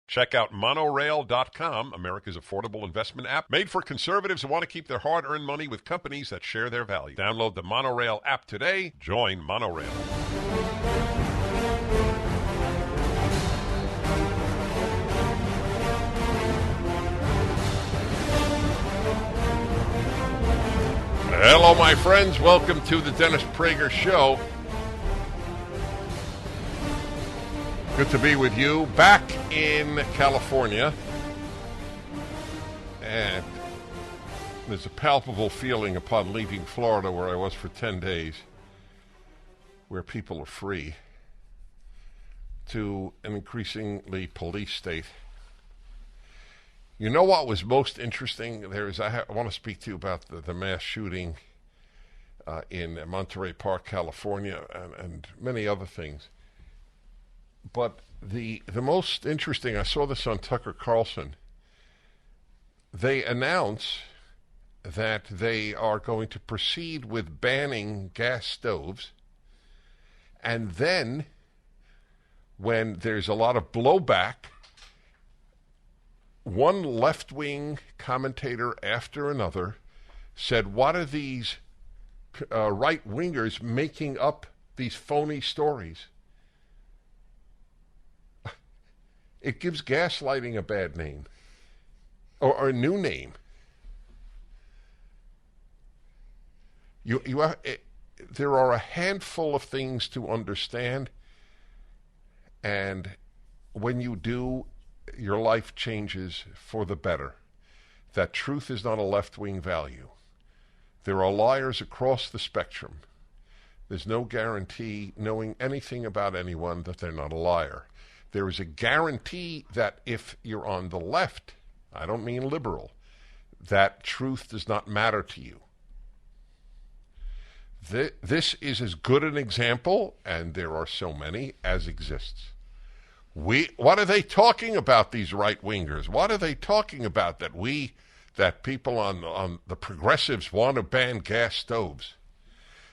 Check out monorail.com, America's affordable investment app, made for conservatives who want to keep their hard-earned money with companies that share their values. Download the Monorail app today. Join Monorail. Hello, my friends. Welcome to the Dennis Prager Show. Good to be with you. Back in California. And there's a palpable feeling upon leaving Florida, where I was for 10 days, where people are free, to an increasingly police state. You know what was most interesting? I want to speak to you about the mass shooting in Monterey Park, California, and many other things. But the most interesting, I saw this on Tucker Carlson. They announce that they are going to proceed with banning gas stoves, and then when there's a lot of blowback, one left-wing commentator after another said, what are these right-wingers making up these phony stories? It gives gaslighting a bad name, or a new name. There are a handful of things to understand, and when you do, your life changes for the better. That truth is not a left-wing value. There are liars across the spectrum. There's no guarantee, knowing anything about anyone, that they're not a liar. There is a guarantee that if you're on the left, I don't mean liberal, that truth does not matter to you. This is as good an example, and there are so many, as exists. What are they talking about, these right-wingers? What are they talking about that people on the progressives want to ban gas stoves?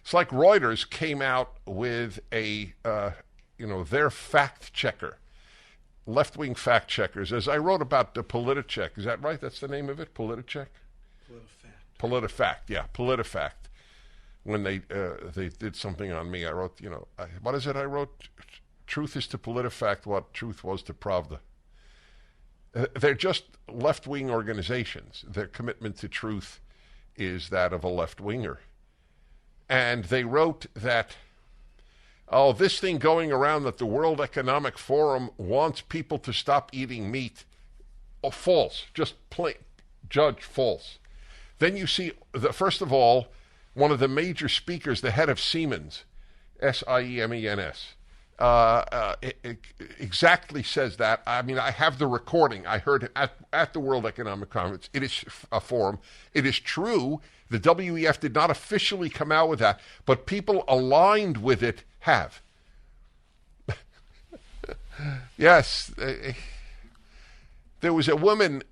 It's like Reuters came out with their fact checker, left-wing fact checkers, as I wrote about the PolitiCheck. Is that right? That's the name of it, PolitiCheck? PolitiFact, yeah, PolitiFact. When they did something on me, I wrote, what is it I wrote? Truth is to PolitiFact what truth was to Pravda. They're just left-wing organizations. Their commitment to truth is that of a left-winger. And they wrote that, this thing going around that the World Economic Forum wants people to stop eating meat, false, just plain, judge false. Then you see, first of all, one of the major speakers, the head of Siemens, Siemens, exactly says that. I mean, I have the recording. I heard it at the World Economic Conference. It is a forum. It is true. The WEF did not officially come out with that, but people aligned with it have. Yes. There was a woman,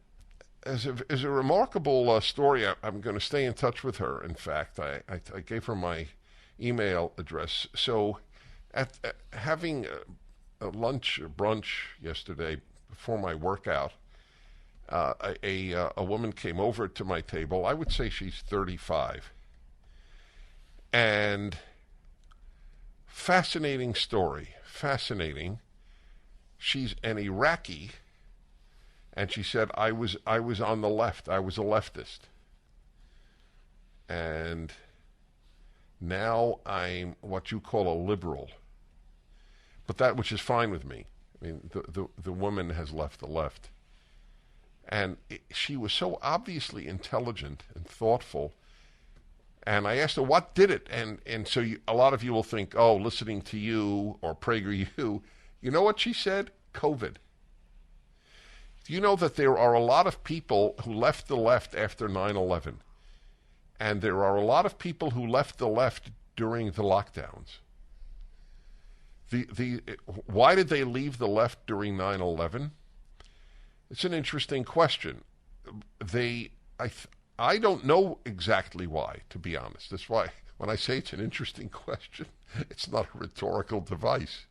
as a remarkable story. I'm going to stay in touch with her. In fact, I gave her my email address. So having a brunch yesterday before my workout, a woman came over to my table. I would say she's 35. And fascinating story. Fascinating. She's an Iraqi, and she said, I was on the left. I was a leftist. And now I'm what you call a liberal. But that, which is fine with me. I mean, the woman has left the left. And she was so obviously intelligent and thoughtful. And I asked her, what did it? And so a lot of you will think, listening to you or PragerU. You know what she said? COVID. Do you know that there are a lot of people who left the left after 9/11? And there are a lot of people who left the left during the lockdowns. Why did they leave the left during 9/11? It's an interesting question. I don't know exactly why, to be honest. That's why when I say it's an interesting question, it's not a rhetorical device.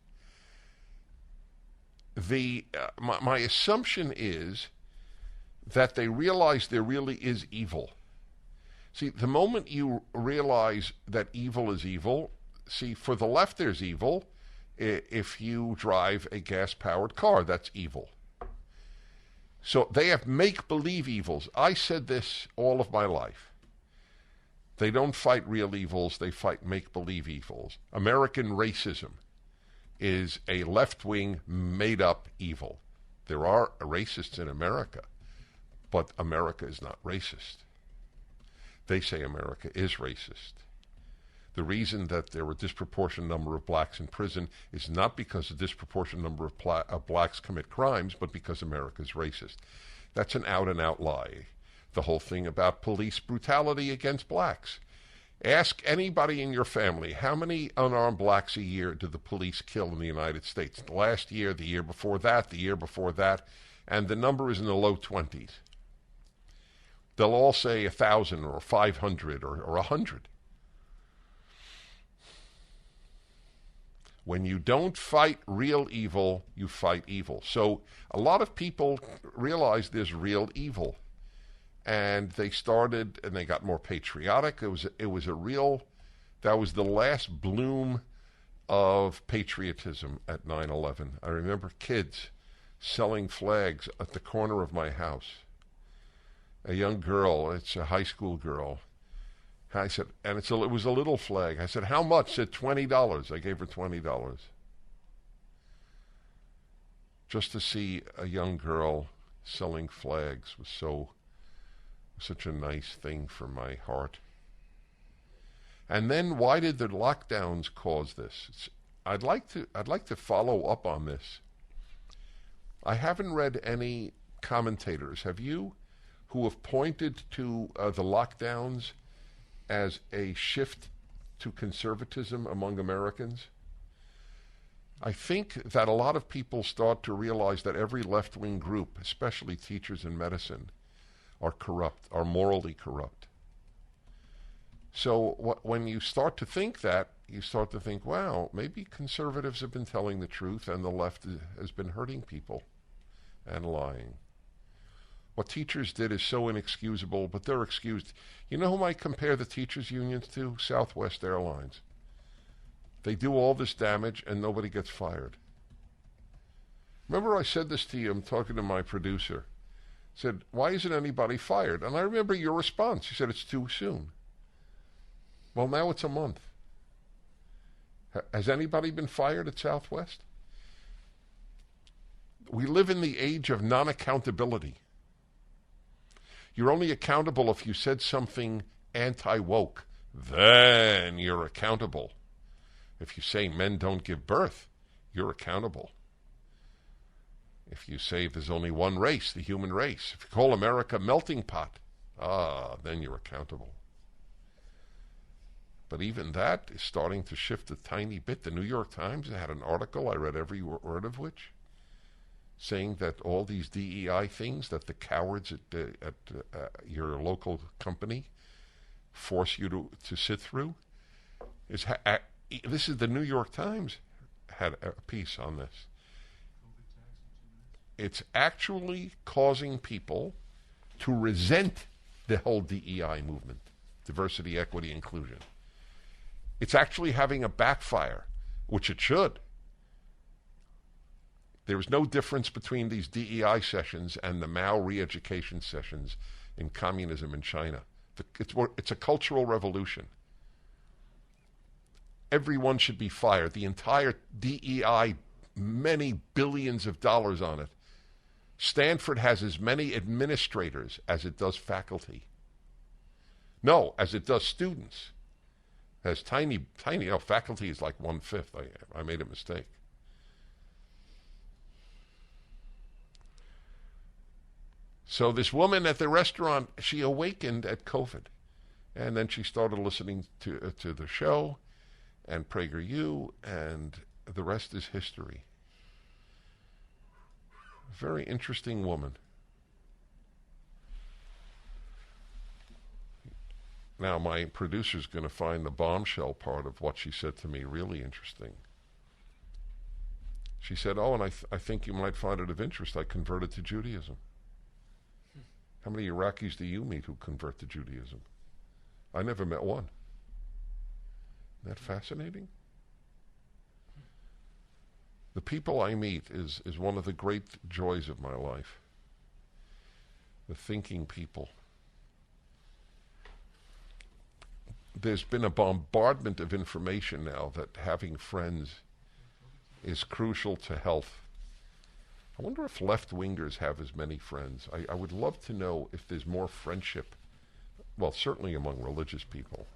my assumption is that they realize there really is evil. See, the moment you realize that evil is evil, see, for the left there's evil. If you drive a gas-powered car, that's evil. So they have make-believe evils. I said this all of my life. They don't fight real evils, they fight make-believe evils. American racism is a left-wing, made-up evil. There are racists in America, but America is not racist. They say America is racist. The reason that there were a disproportionate number of blacks in prison is not because a disproportionate number of blacks commit crimes, but because America is racist. That's an out-and-out lie. The whole thing about police brutality against blacks. Ask anybody in your family, how many unarmed blacks a year do the police kill in the United States? Last year, the year before that, the year before that, and the number is in the low 20s. They'll all say 1,000 or 500 or 100. When you don't fight real evil, you fight evil. So a lot of people realize there's real evil. And they started, and they got more patriotic. That was the last bloom of patriotism at 9/11. I remember kids selling flags at the corner of my house. A young girl, it's a high school girl. I said, and it was a little flag. I said, how much? She said, $20. I gave her $20. Just to see a young girl selling flags was such a nice thing for my heart. And then why did the lockdowns cause this? I'd like to follow up on this. I haven't read any commentators. Have you? Who have pointed to the lockdowns as a shift to conservatism among Americans? I think that a lot of people start to realize that every left-wing group, especially teachers in medicine, are corrupt, are morally corrupt. So when you start to think that, you start to think, wow, maybe conservatives have been telling the truth and the left has been hurting people and lying. What teachers did is so inexcusable, but they're excused. You know whom I compare the teachers' unions to? Southwest Airlines. They do all this damage and nobody gets fired. Remember I said this to you, I'm talking to my producer. I said, why isn't anybody fired? And I remember your response. You said, it's too soon. Well, now it's a month. Has anybody been fired at Southwest? We live in the age of non-accountability. You're only accountable if you said something anti-woke. Then you're accountable. If you say men don't give birth, you're accountable. If you say there's only one race, the human race, if you call America a melting pot, then you're accountable. But even that is starting to shift a tiny bit. The New York Times had an article, I read every word of which, saying that all these DEI things that the cowards at your local company force you to sit through, this is the New York Times had a piece on this. It's actually causing people to resent the whole DEI movement, diversity, equity, inclusion. It's actually having a backfire, which it should. There is no difference between these DEI sessions and the Mao re-education sessions in communism in China. It's a cultural revolution. Everyone should be fired. The entire DEI, many billions of dollars on it. Stanford has as many administrators as it does faculty. No, as it does students. Has tiny, faculty is like 1/5. I made a mistake. So this woman at the restaurant, she awakened at COVID. And then she started listening to the show and PragerU, and the rest is history. Very interesting woman. Now, my producer's going to find the bombshell part of what she said to me really interesting. She said, "Oh, and I think you might find it of interest. I converted to Judaism." How many Iraqis do you meet who convert to Judaism? I never met one. Isn't that fascinating? The people I meet is one of the great joys of my life. The thinking people. There's been a bombardment of information now that having friends is crucial to health. I wonder if left-wingers have as many friends. I would love to know if there's more friendship, well, certainly among religious people.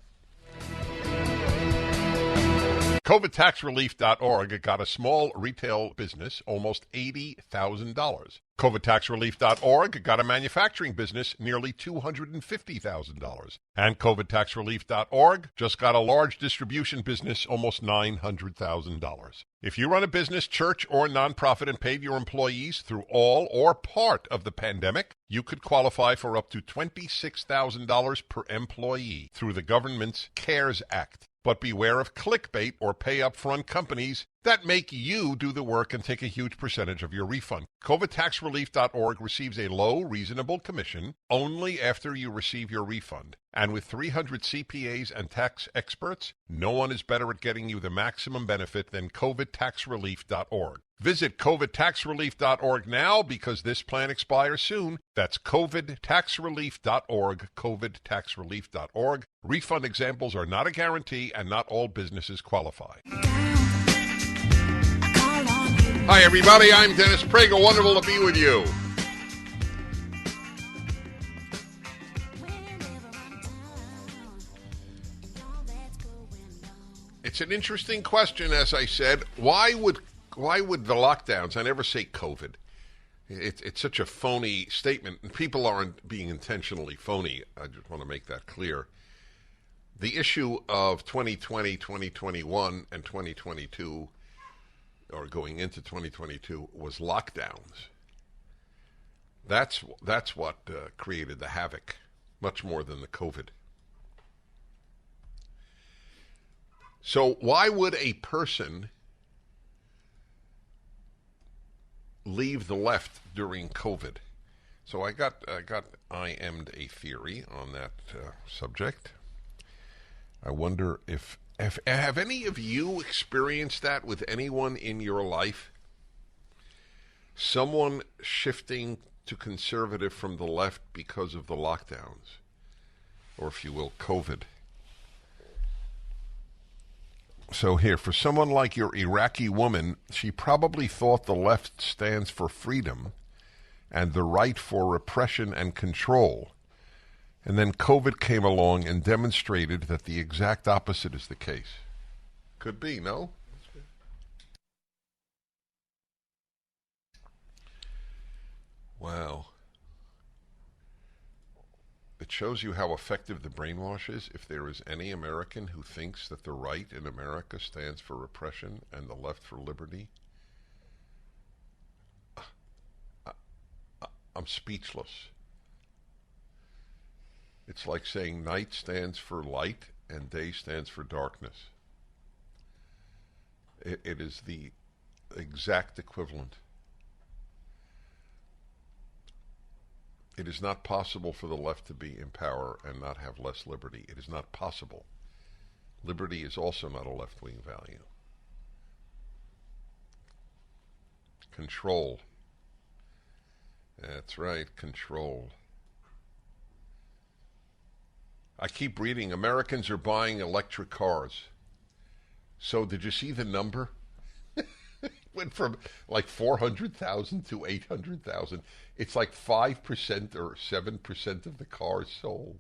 COVIDtaxrelief.org got a small retail business almost $80,000. COVIDtaxrelief.org got a manufacturing business nearly $250,000. And COVIDtaxrelief.org just got a large distribution business almost $900,000. If you run a business, church, or nonprofit and paid your employees through all or part of the pandemic, you could qualify for up to $26,000 per employee through the government's CARES Act. But beware of clickbait or pay-up-front companies that make you do the work and take a huge percentage of your refund. COVIDtaxrelief.org receives a low, reasonable commission only after you receive your refund. And with 300 CPAs and tax experts, no one is better at getting you the maximum benefit than COVIDtaxrelief.org. Visit COVIDtaxrelief.org now because this plan expires soon. That's COVIDtaxrelief.org, COVIDtaxrelief.org. Refund examples are not a guarantee and not all businesses qualify. Hi, everybody. I'm Dennis Prager. Wonderful to be with you. It's an interesting question, as I said. Why would the lockdowns, I never say COVID. It's such a phony statement, and people aren't being intentionally phony. I just want to make that clear. The issue of 2020, 2021, and 2022, or going into 2022, was lockdowns. That's what created the havoc, much more than the COVID. So why would a person leave the left during COVID? So I IM'd a theory on that subject. I wonder if have any of you experienced that with anyone in your life? Someone shifting to conservative from the left because of the lockdowns, or if you will, COVID. So here, for someone like your Iraqi woman, she probably thought the left stands for freedom and the right for repression and control. And then COVID came along and demonstrated that the exact opposite is the case. Could be, no? Wow. It shows you how effective the brainwash is. If there is any American who thinks that the right in America stands for repression and the left for liberty, I'm speechless. It's like saying night stands for light and day stands for darkness. It is the exact equivalent. It is not possible for the left to be in power and not have less liberty. It is not possible. Liberty is also not a left-wing value. Control. That's right, control. I keep reading, Americans are buying electric cars. So did you see the number? Went from like 400,000 to 800,000. It's like 5% or 7% of the cars sold.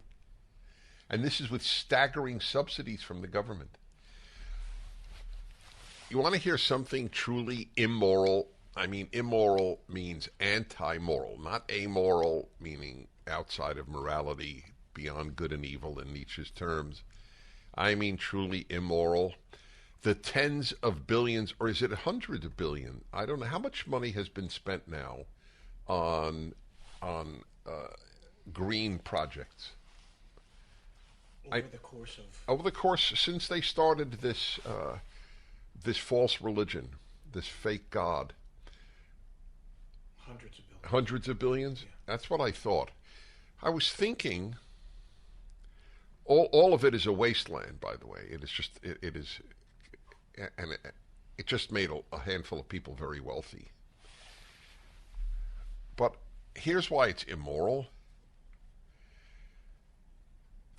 And this is with staggering subsidies from the government. You want to hear something truly immoral? I mean, immoral means anti-moral, not amoral, meaning outside of morality, beyond good and evil in Nietzsche's terms. I mean truly immoral. The tens of billions, or is it hundreds of billions? I don't know. How much money has been spent now on green projects? Over the course since they started this false religion, this fake God? Hundreds of billions. Hundreds of billions? Yeah. That's what I thought. I was thinking, all of it is a wasteland, by the way. It is just, it is, and it just made a handful of people very wealthy. But here's why it's immoral.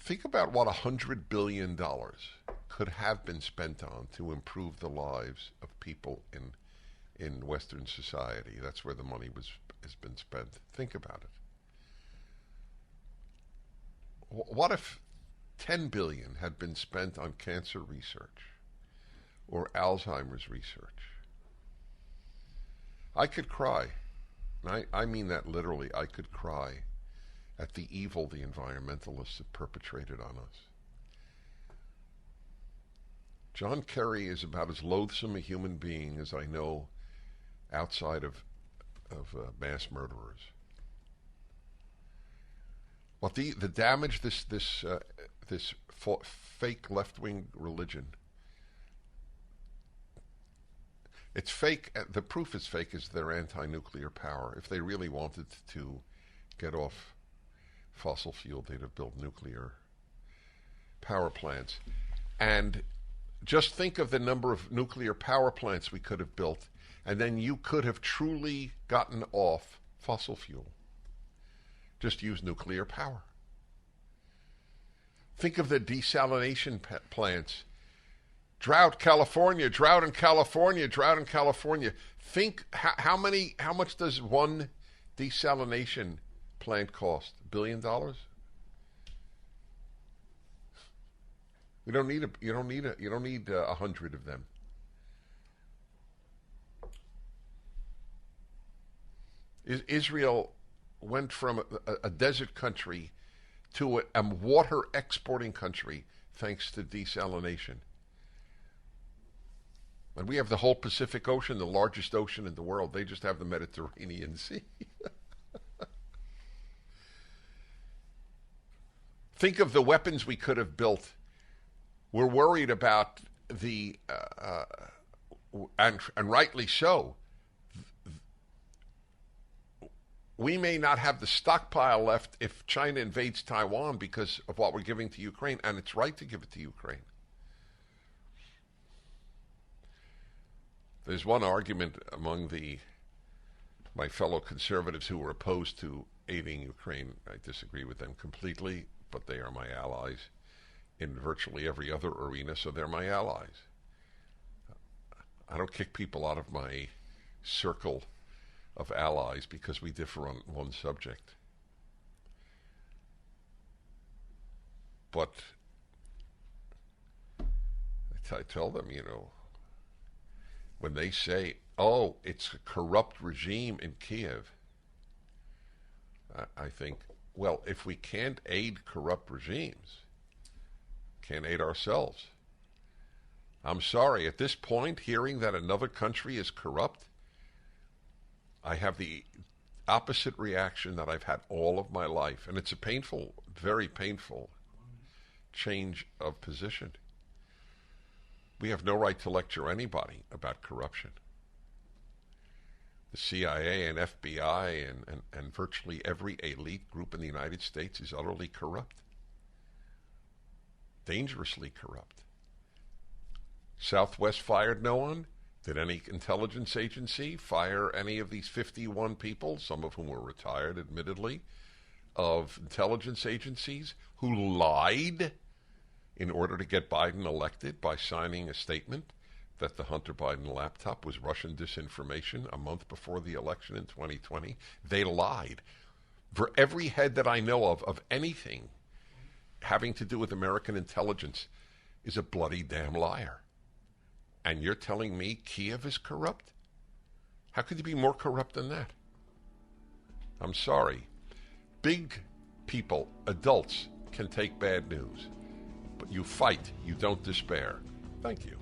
Think about what $100 billion could have been spent on to improve the lives of people in Western society. That's where the money has been spent. Think about it. What if 10 billion had been spent on cancer research or Alzheimer's research? I could cry. I mean that literally. I could cry at the evil the environmentalists have perpetrated on us. John Kerry is about as loathsome a human being as I know outside of mass murderers. What the damage this fake left-wing religion. It's fake. The proof it's fake is their anti-nuclear power. If they really wanted to get off fossil fuel, they'd have built nuclear power plants. And just think of the number of nuclear power plants we could have built, and then you could have truly gotten off fossil fuel. Just use nuclear power. Think of the desalination plants. Drought in California. Think how much does one desalination plant cost? $1 billion? You don't need 100 of them. Israel went from a desert country to a water exporting country thanks to desalination. And we have the whole Pacific Ocean, the largest ocean in the world. They just have the Mediterranean Sea. Think of the weapons we could have built. We're worried about and rightly so. We may not have the stockpile left if China invades Taiwan because of what we're giving to Ukraine, and it's right to give it to Ukraine. There's one argument among my fellow conservatives who were opposed to aiding Ukraine. I disagree with them completely, but they are my allies in virtually every other arena, so they're my allies. I don't kick people out of my circle of allies because we differ on one subject. But I tell them, when they say, oh, it's a corrupt regime in Kiev, I think, well, if we can't aid corrupt regimes, can't aid ourselves. I'm sorry, at this point, hearing that another country is corrupt, I have the opposite reaction that I've had all of my life. And it's a painful, very painful change of position. We have no right to lecture anybody about corruption. The CIA and FBI and virtually every elite group in the United States is utterly corrupt. Dangerously corrupt. Southwest fired no one. Did any intelligence agency fire any of these 51 people, some of whom were retired, admittedly, of intelligence agencies who lied in order to get Biden elected by signing a statement that the Hunter Biden laptop was Russian disinformation a month before the election in 2020? They lied. For every head that I know of anything having to do with American intelligence is a bloody damn liar. And you're telling me Kiev is corrupt? How could you be more corrupt than that? I'm sorry. Big people, adults, can take bad news. But you fight, you don't despair. Thank you.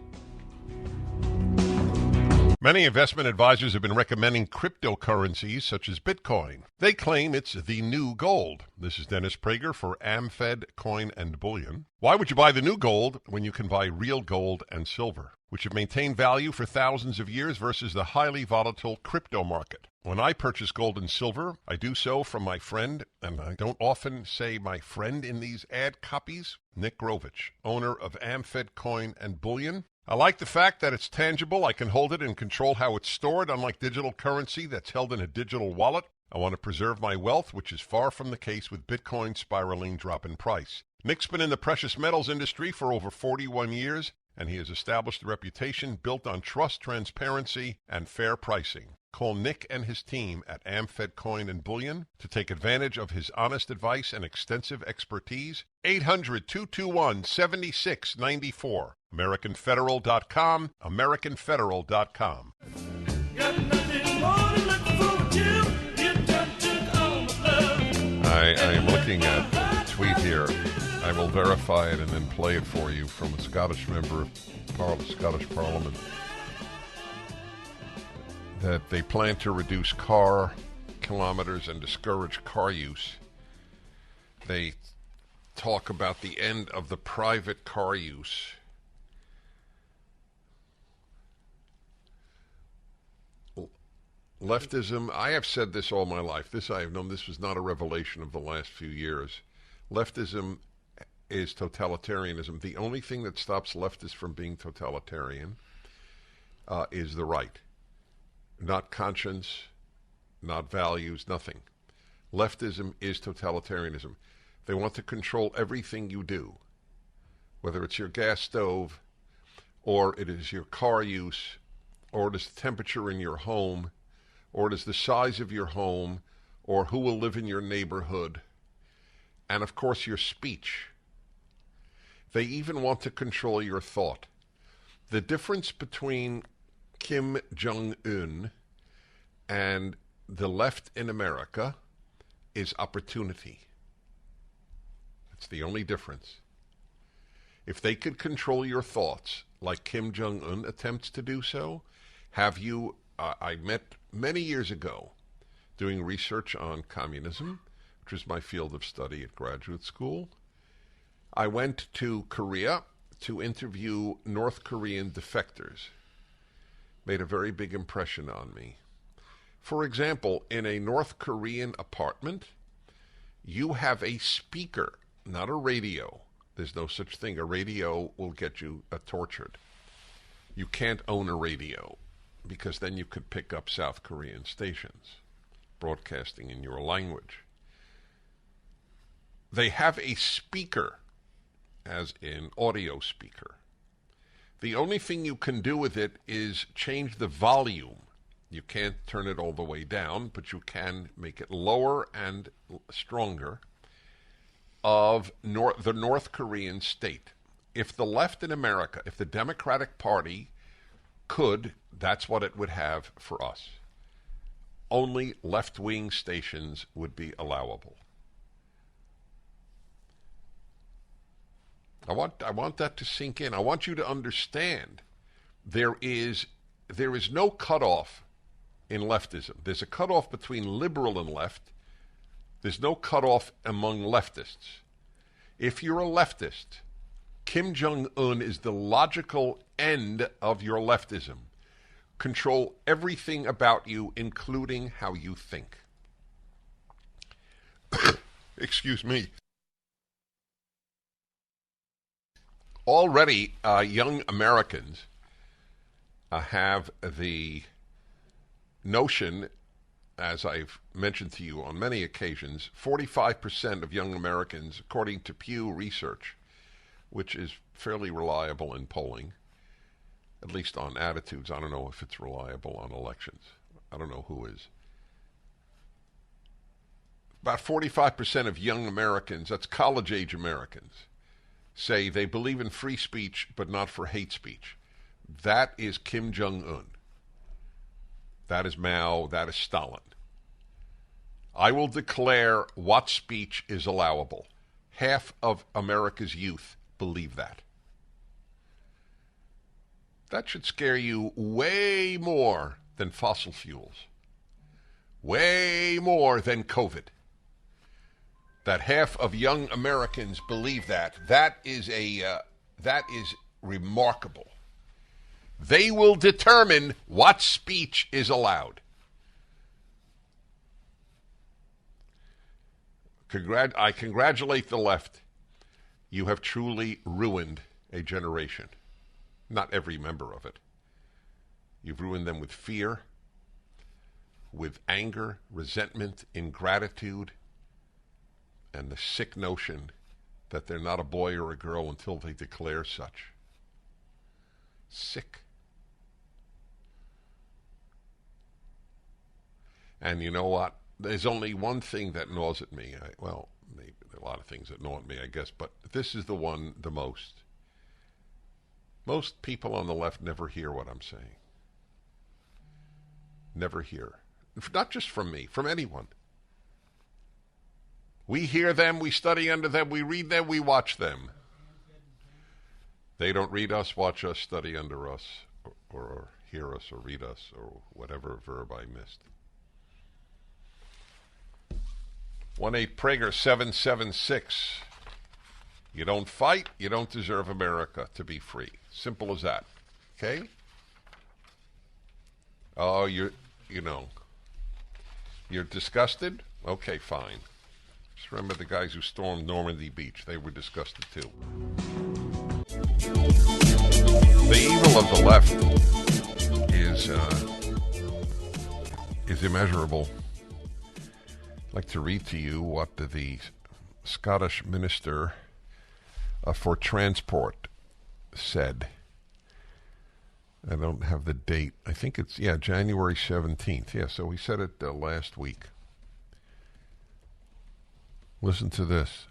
Many investment advisors have been recommending cryptocurrencies such as Bitcoin. They claim it's the new gold. This is Dennis Prager for AmFed Coin and Bullion. Why would you buy the new gold when you can buy real gold and silver, which have maintained value for thousands of years versus the highly volatile crypto market? When I purchase gold and silver, I do so from my friend, and I don't often say my friend in these ad copies, Nick Grovich, owner of AmFed Coin and Bullion. I like the fact that it's tangible. I can hold it and control how it's stored, unlike digital currency that's held in a digital wallet. I want to preserve my wealth, which is far from the case with Bitcoin spiraling drop in price. Nick's been in the precious metals industry for over 41 years, and he has established a reputation built on trust, transparency, and fair pricing. Call Nick and his team at AmFed Coin and Bullion to take advantage of his honest advice and extensive expertise. 800-221-7694. AmericanFederal.com. AmericanFederal.com. I am looking at the tweet here. I will verify it and then play it for you from a Scottish member of the Scottish Parliament. That they plan to reduce car kilometers and discourage car use. They talk about the end of the private car use. Leftism, I have said this all my life. This I have known. This was not a revelation of the last few years. Leftism is totalitarianism. The only thing that stops leftists from being totalitarian is the right. Not conscience, not values, nothing. Leftism is totalitarianism. They want to control everything you do, whether it's your gas stove, or it is your car use, or it is the temperature in your home, or it is the size of your home, or who will live in your neighborhood, and of course your speech. They even want to control your thought. The difference between Kim Jong-un and the left in America is opportunity. That's the only difference. If they could control your thoughts like Kim Jong-un attempts to do so, I met many years ago doing research on communism, which was my field of study at graduate school. I went to Korea to interview North Korean defectors. Made a very big impression on me. For example, in a North Korean apartment, you have a speaker, not a radio. There's no such thing. A radio will get you tortured. You can't own a radio because then you could pick up South Korean stations broadcasting in your language. They have a speaker, as in audio speaker. The only thing you can do with it is change the volume. You can't turn it all the way down, but you can make it lower and stronger of the North Korean state. If the left in America, if the Democratic Party could, that's what it would have for us. Only left-wing stations would be allowable. I want that to sink in. I want you to understand there is no cutoff in leftism. There's a cutoff between liberal and left. There's no cutoff among leftists. If you're a leftist, Kim Jong-un is the logical end of your leftism. Control everything about you, including how you think. Excuse me. Already, young Americans have the notion, as I've mentioned to you on many occasions, 45% of young Americans, according to Pew Research, which is fairly reliable in polling, at least on attitudes. I don't know if it's reliable on elections. I don't know who is. About 45% of young Americans, that's college-age Americans, say they believe in free speech but not for hate speech. That is Kim Jong-un. That is Mao. That is Stalin. I will declare what speech is allowable. Half of America's youth believe that. That should scare you way more than fossil fuels. Way more than COVID. That half of young Americans believe that. That is remarkable. They will determine what speech is allowed. I congratulate the left. You have truly ruined a generation. Not every member of it. You've ruined them with fear, with anger, resentment, ingratitude, and the sick notion that they're not a boy or a girl until they declare such. Sick. And you know what? There's only one thing that gnaws at me. Maybe there are a lot of things that gnaw at me, I guess, but this is the one the most. Most people on the left never hear what I'm saying. Never hear. Not just from me, from anyone. We hear them, we study under them, we read them, we watch them. They don't read us, watch us, study under us, or hear us, or read us, or whatever verb I missed. 1-8-PRAGER-776. You don't fight, you don't deserve America to be free. Simple as that. Okay? Oh, you're disgusted? Okay, fine. Just remember the guys who stormed Normandy Beach. They were disgusted too. The evil of the left is immeasurable. I'd like to read to you what the Scottish Minister for Transport said. I don't have the date. I think it's, January 17th. Yeah, so he said it last week. Listen to this.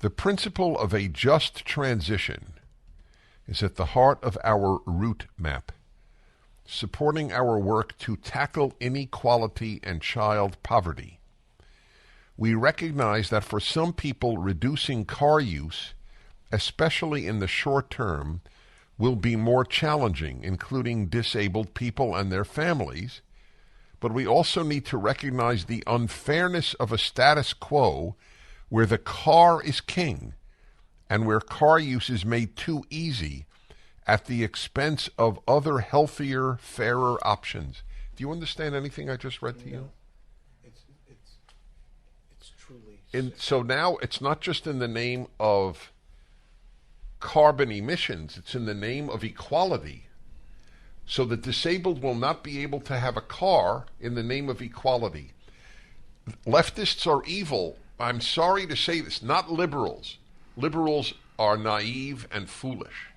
The principle of a just transition is at the heart of our route map, supporting our work to tackle inequality and child poverty. We recognize that for some people, reducing car use, especially in the short term, will be more challenging, including disabled people and their families, but we also need to recognize the unfairness of a status quo where the car is king and where car use is made too easy at the expense of other healthier, fairer options. Do you understand anything I just read to you? It's truly. So now it's not just in the name of carbon emissions, it's in the name of equality. So the disabled will not be able to have a car in the name of equality. Leftists are evil. I'm sorry to say this, not liberals. Liberals are naive and foolish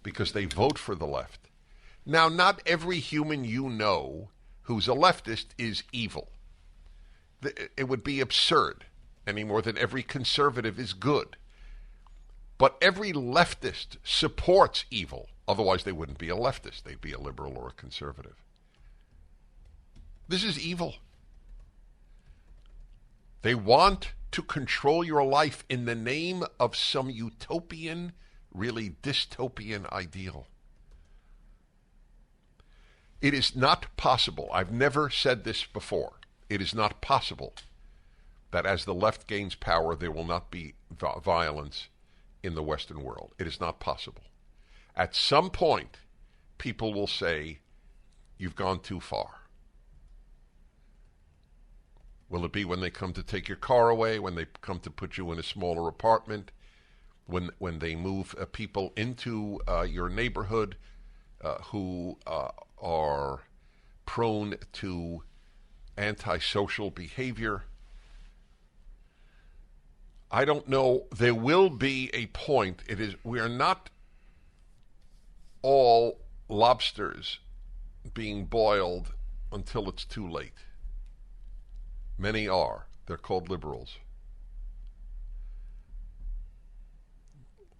because they vote for the left. Now, not every human you know who's a leftist is evil. It would be absurd any more than every conservative is good. But every leftist supports evil. Otherwise, they wouldn't be a leftist. They'd be a liberal or a conservative. This is evil. They want to control your life in the name of some utopian, really dystopian ideal. It is not possible. I've never said this before. It is not possible that as the left gains power, there will not be violence in the Western world. It is not possible. At some point, people will say, you've gone too far. Will it be when they come to take your car away, when they come to put you in a smaller apartment, when they move people into your neighborhood who are prone to antisocial behavior? I don't know. There will be a point. We are not all lobsters being boiled until it's too late. Many are. They're called liberals.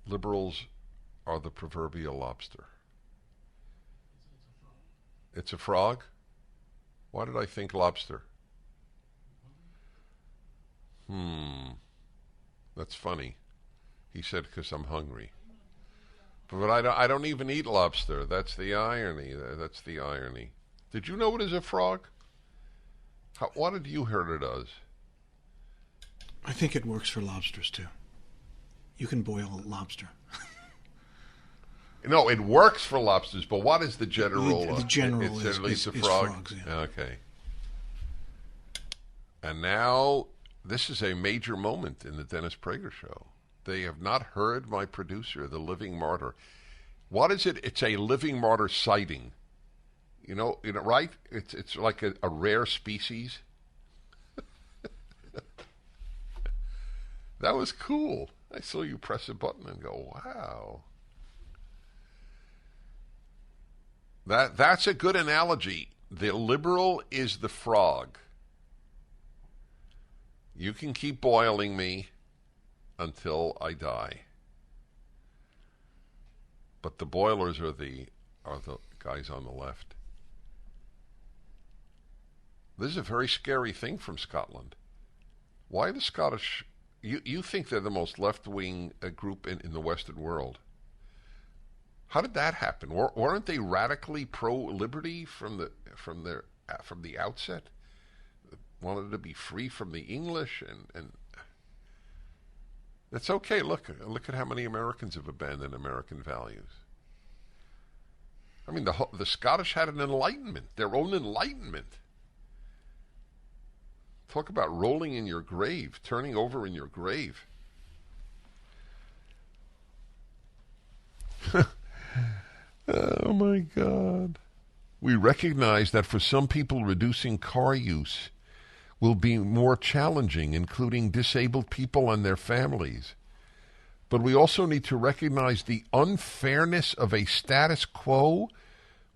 Liberals are the proverbial lobster. It's a frog? Why did I think lobster? That's funny. He said because I'm hungry. But I don't even eat lobster. That's the irony. That's the irony. Did you know it is a frog? What did you hear it does? I think it works for lobsters, too. You can boil lobster. No, it works for lobsters, but what is the general? The general it's is a frog. frogs, yeah. Okay. And now, this is a major moment in the Dennis Prager Show. They have not heard my producer, the living martyr. What is it? It's a living martyr sighting. You know, right? It's like a rare species. That was cool. I saw you press a button and go, wow. That's a good analogy. The liberal is the frog. You can keep boiling me until I die. But the boilers are the guys on the left. This is a very scary thing from Scotland. Why the Scottish? You think they're the most left-wing group in the Western world. How did that happen? Weren't they radically pro-liberty from the outset? Wanted to be free from the English, and that's okay. Look at how many Americans have abandoned American values. I mean, the Scottish had an enlightenment, their own enlightenment. Talk about rolling in your grave, turning over in your grave. Oh my God. We recognize that for some people, reducing car use will be more challenging, including disabled people and their families. But we also need to recognize the unfairness of a status quo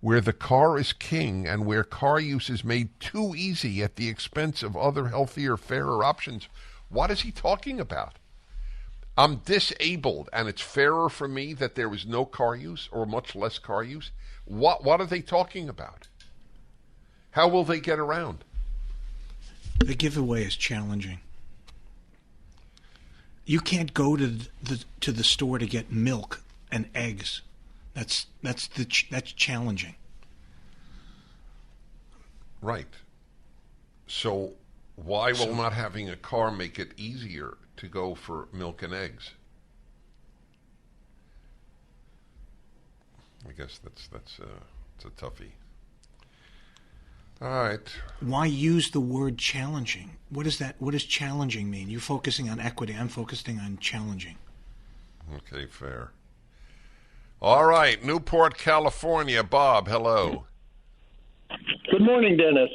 where the car is king and where car use is made too easy at the expense of other healthier, fairer options. What is he talking about? I'm disabled, and it's fairer for me that there is no car use or much less car use. What are they talking about? How will they get around? The giveaway is challenging. You can't go to the store to get milk and eggs. That's challenging. Right. So why will not having a car make it easier to go for milk and eggs? I guess that's a toughie. All right. Why use the word challenging? What is that? What does challenging mean? You're focusing on equity. I'm focusing on challenging. Okay, fair. All right, Newport, California. Bob, hello. Good morning, Dennis.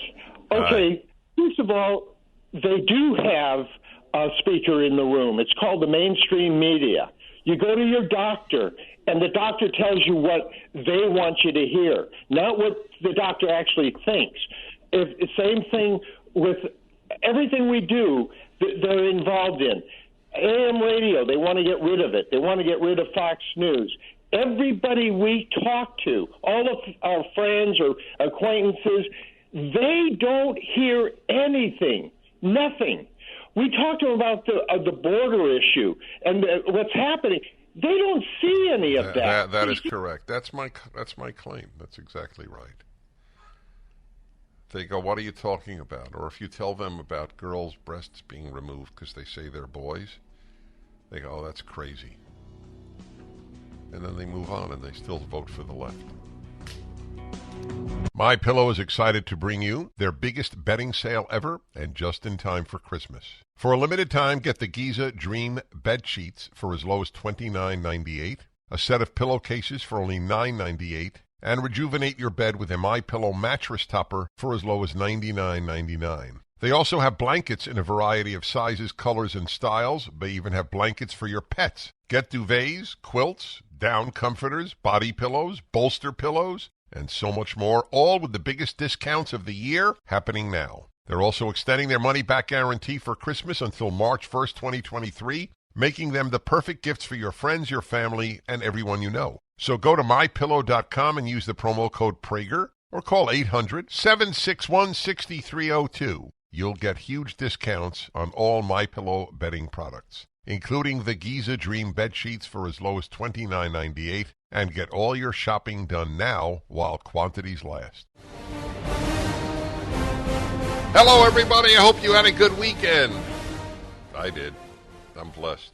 Okay, first of all, they do have a speaker in the room. It's called the mainstream media. You go to your doctor, and the doctor tells you what they want you to hear, not what the doctor actually thinks. Same thing with everything we do, they're involved in. AM radio, they want to get rid of it. They want to get rid of Fox News. Everybody we talk to, all of our friends or acquaintances, they don't hear anything, nothing. We talk to them about the border issue and what's happening. They don't see any of that. That is correct. That's my claim. That's exactly right. They go, what are you talking about? Or if you tell them about girls' breasts being removed because they say they're boys, they go, oh, that's crazy. And then they move on and they still vote for the left. MyPillow is excited to bring you their biggest bedding sale ever and just in time for Christmas. For a limited time, get the Giza Dream bed sheets for as low as $29.98, a set of pillowcases for only $9.98, and rejuvenate your bed with a MyPillow mattress topper for as low as $99.99. They also have blankets in a variety of sizes, colors, and styles. They even have blankets for your pets. Get duvets, quilts, down comforters, body pillows, bolster pillows, and so much more, all with the biggest discounts of the year happening now. They're also extending their money-back guarantee for Christmas until March 1st, 2023, making them the perfect gifts for your friends, your family, and everyone you know. So go to MyPillow.com and use the promo code Prager or call 800-761-6302. You'll get huge discounts on all MyPillow bedding products. including the Giza Dream bed sheets for as low as $29.98, and get all your shopping done now while quantities last. Hello, everybody. I hope you had a good weekend. I did. I'm blessed.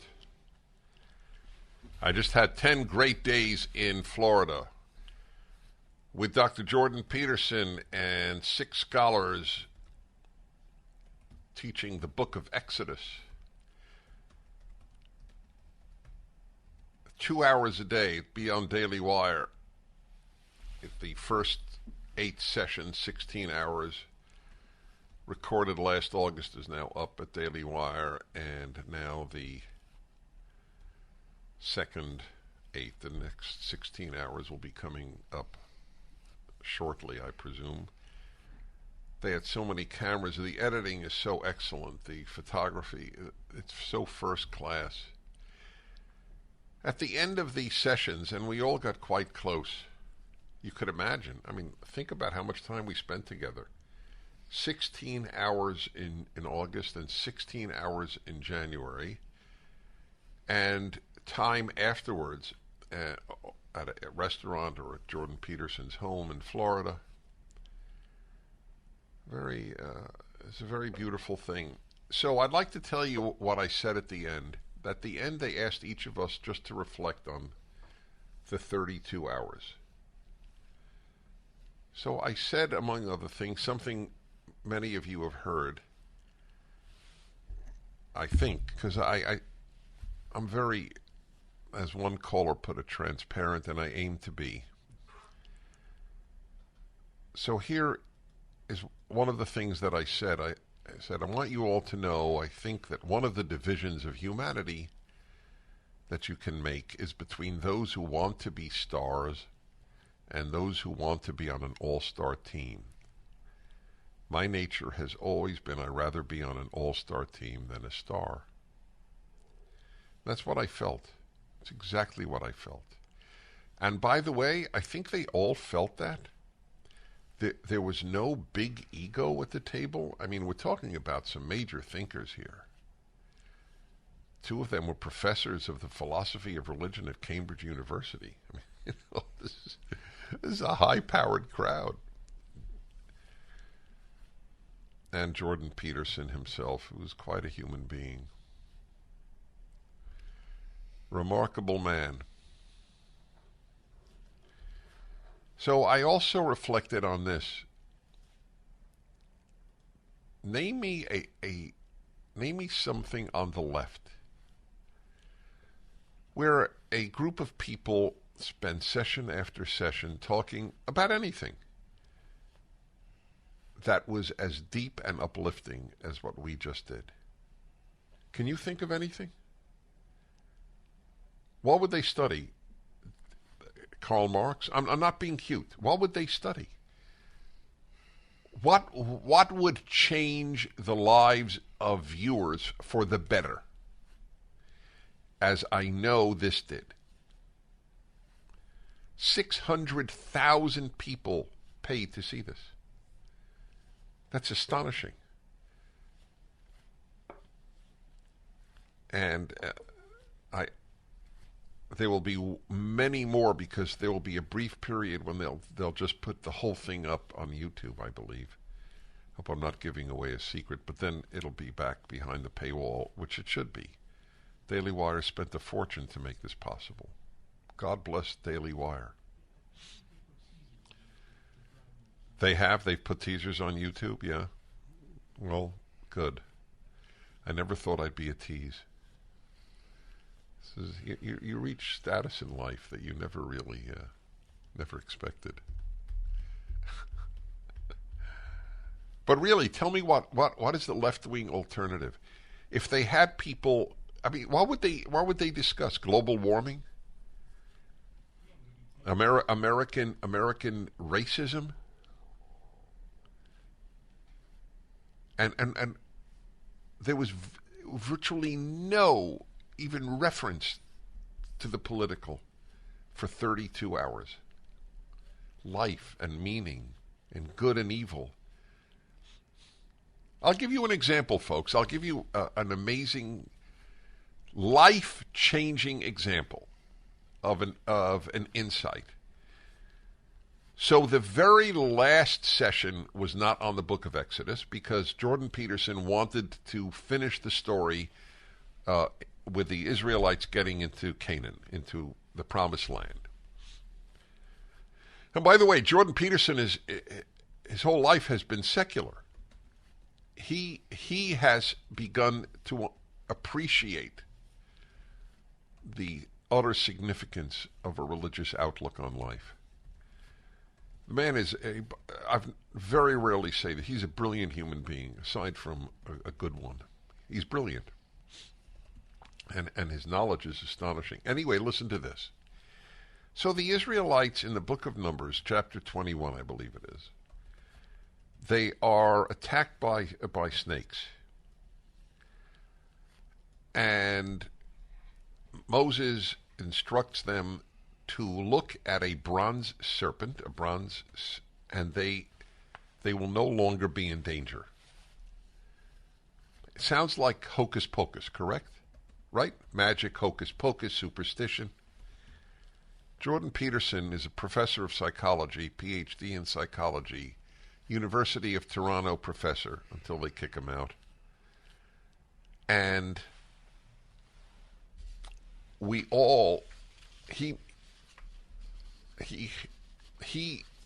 I just had 10 great days in Florida with Dr. Jordan Peterson and 6 scholars teaching the book of Exodus. 2 hours a day, be on Daily Wire. The first 8 sessions, 16 hours, recorded last August, is now up at Daily Wire, and now the second 8, the next 16 hours, will be coming up shortly, I presume. They had so many cameras. The editing is so excellent. The photography, it's so first class. At the end of these sessions, and we all got quite close, you could imagine. I mean, think about how much time we spent together. 16 hours in August and 16 hours in January, and time afterwards at a restaurant or at Jordan Peterson's home in Florida. It's a very beautiful thing. So I'd like to tell you what I said at the end. At the end, they asked each of us just to reflect on the 32 hours. So I said, among other things, something many of you have heard, I think, because I'm very, as one caller put it, transparent, and I aim to be. So here is one of the things that I said. I said, I want you all to know, I think that one of the divisions of humanity that you can make is between those who want to be stars and those who want to be on an all-star team. My nature has always been I'd rather be on an all-star team than a star. That's what I felt. It's exactly what I felt. And by the way, I think they all felt that. There was no big ego at the table. I mean, we're talking about some major thinkers here. 2 of them were professors of the philosophy of religion at Cambridge University. I mean, this is a high-powered crowd. And Jordan Peterson himself, who was quite a human being. Remarkable man. So I also reflected on this. Name me name me something on the left where a group of people spend session after session talking about anything that was as deep and uplifting as what we just did. Can you think of anything? What would they study? Karl Marx? I'm not being cute. What would they study? What would change the lives of viewers for the better? As I know this did. 600,000 people paid to see this. That's astonishing. And there will be many more, because there will be a brief period when they'll just put the whole thing up on YouTube, I believe. Hope I'm not giving away a secret, but then it'll be back behind the paywall, which it should be. Daily Wire spent a fortune to make this possible. God bless Daily Wire. They've put teasers on YouTube, yeah? Well, good. I never thought I'd be a tease. You reach status in life that you never really, never expected. But really, tell me what is the left-wing alternative? If they had people, I mean, what would they discuss? Global warming? American racism? And there was virtually no even reference to the political for 32 hours. Life and meaning and good and evil. I'll give you an example, folks. I'll give you an amazing life-changing example of an insight. So the very last session was not on the book of Exodus because Jordan Peterson wanted to finish the story with the Israelites getting into Canaan, into the Promised Land. And by the way, Jordan Peterson his whole life has been secular. He has begun to appreciate the utter significance of a religious outlook on life. The man I've very rarely say that he's a brilliant human being, aside from a good one. He's brilliant. And his knowledge is astonishing. Anyway, listen to this. So the Israelites in the book of Numbers, chapter 21, I believe it is, they are attacked by snakes. And Moses instructs them to look at a bronze serpent, and they will no longer be in danger. It sounds like hocus pocus, correct? Right? Magic, hocus pocus, superstition. Jordan Peterson is a professor of psychology, PhD in psychology, University of Toronto professor until they kick him out. And he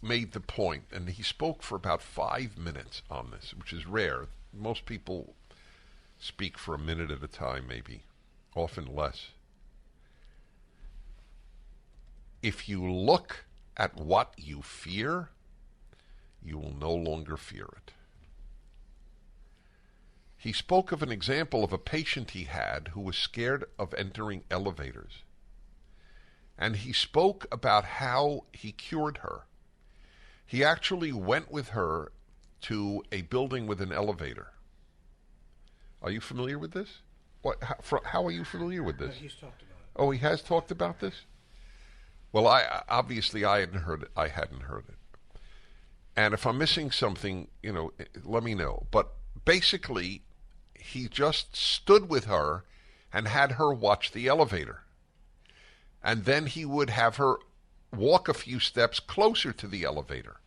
made the point, and he spoke for about 5 minutes on this, which is rare. Most people speak for a minute at a time, maybe, often less. If you look at what you fear, you will no longer fear it. He spoke of an example of a patient he had who was scared of entering elevators. And he spoke about how he cured her. He actually went with her to a building with an elevator. Are you familiar with this? How are you familiar with this? He's talked about it. Oh, he has talked about this? Well, I hadn't heard it. And if I'm missing something, let me know. But basically, he just stood with her and had her watch the elevator. And then he would have her walk a few steps closer to the elevator.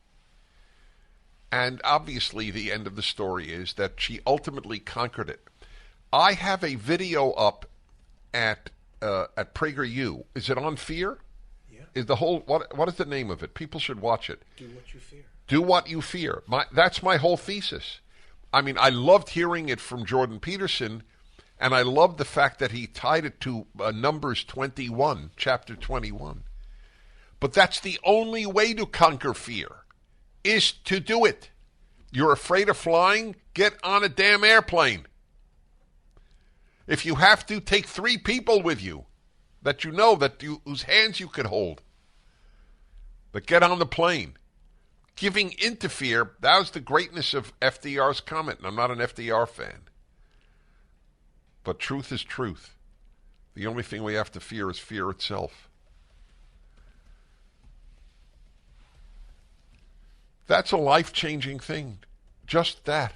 And obviously, the end of the story is that she ultimately conquered it. I have a video up at PragerU. Is it on fear? Yeah. Is the whole what is the name of it? People should watch it. Do what you fear. Do what you fear. That's my whole thesis. I mean, I loved hearing it from Jordan Peterson, and I loved the fact that he tied it to Numbers 21, chapter 21. But that's the only way to conquer fear, is to do it. You're afraid of flying? Get on a damn airplane. If you have to, take 3 people with you that you know, whose hands you could hold. But get on the plane. Giving into fear, that was the greatness of FDR's comment, and I'm not an FDR fan. But truth is truth. The only thing we have to fear is fear itself. That's a life-changing thing. Just that.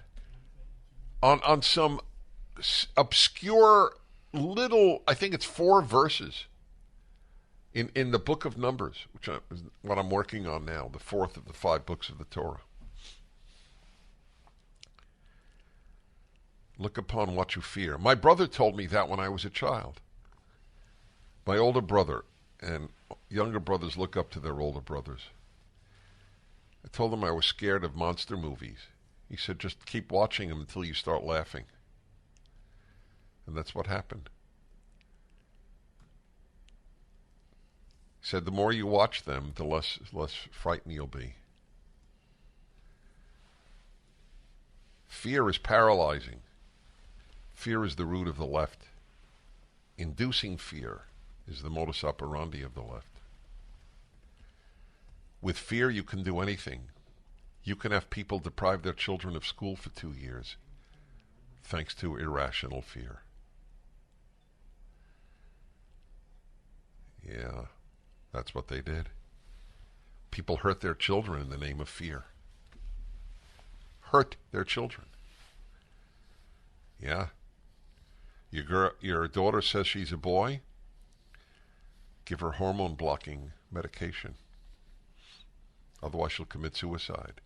On some obscure little, I think it's 4 verses in the book of Numbers, which is what I'm working on now, the 4th of the 5 books of the Torah. Look upon what you fear. My brother told me that when I was a child. My older brother, and younger brothers look up to their older brothers. I told him I was scared of monster movies. He said, just keep watching them until you start laughing. And that's what happened. He said, the more you watch them, the less frightened you'll be. Fear is paralyzing. Fear is the root of the left. Inducing fear is the modus operandi of the left. With fear, you can do anything. You can have people deprive their children of school for 2 years, thanks to irrational fear. Yeah, that's what they did. People hurt their children in the name of fear. Hurt their children. Yeah. Your daughter says she's a boy. Give her hormone blocking medication. Otherwise, she'll commit suicide.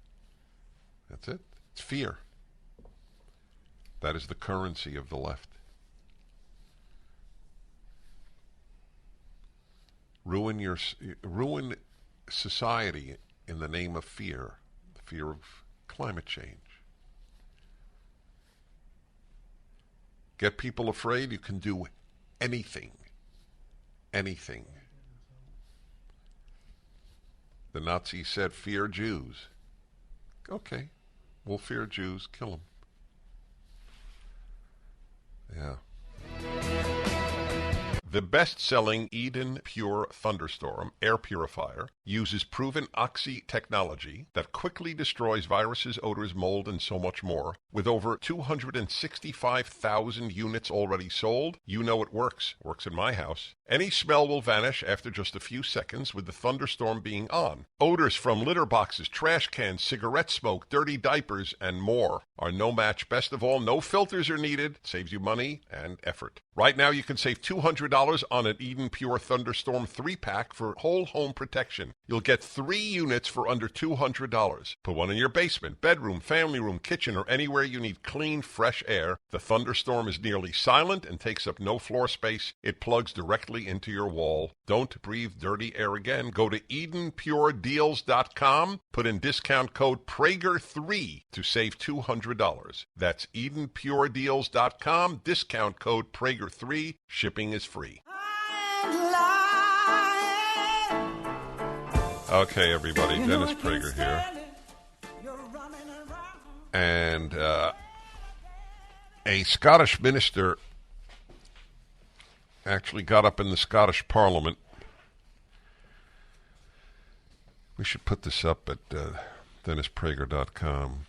That's it. It's fear. That is the currency of the left. Ruin society in the name of fear, the fear of climate change. Get people afraid, you can do anything. Anything. The Nazis said, fear Jews. Okay, we'll fear Jews, kill them. Yeah. The best-selling Eden Pure Thunderstorm air purifier uses proven Oxy technology that quickly destroys viruses, odors, mold, and so much more. With over 265,000 units already sold, you know it works. Works in my house. Any smell will vanish after just a few seconds with the thunderstorm being on. Odors from litter boxes, trash cans, cigarette smoke, dirty diapers, and more are no match. Best of all, no filters are needed. Saves you money and effort. Right now, you can save $200 on an Eden Pure Thunderstorm 3-pack for whole home protection. You'll get 3 units for under $200. Put one in your basement, bedroom, family room, kitchen, or anywhere you need clean, fresh air. The Thunderstorm is nearly silent and takes up no floor space. It plugs directly into your wall. Don't breathe dirty air again. Go to EdenPureDeals.com. Put in discount code Prager3 to save $200. That's EdenPureDeals.com. Discount code Prager3. Shipping is free. Okay, everybody. Dennis Prager here. And a Scottish minister actually got up in the Scottish Parliament. We should put this up at DennisPrager.com.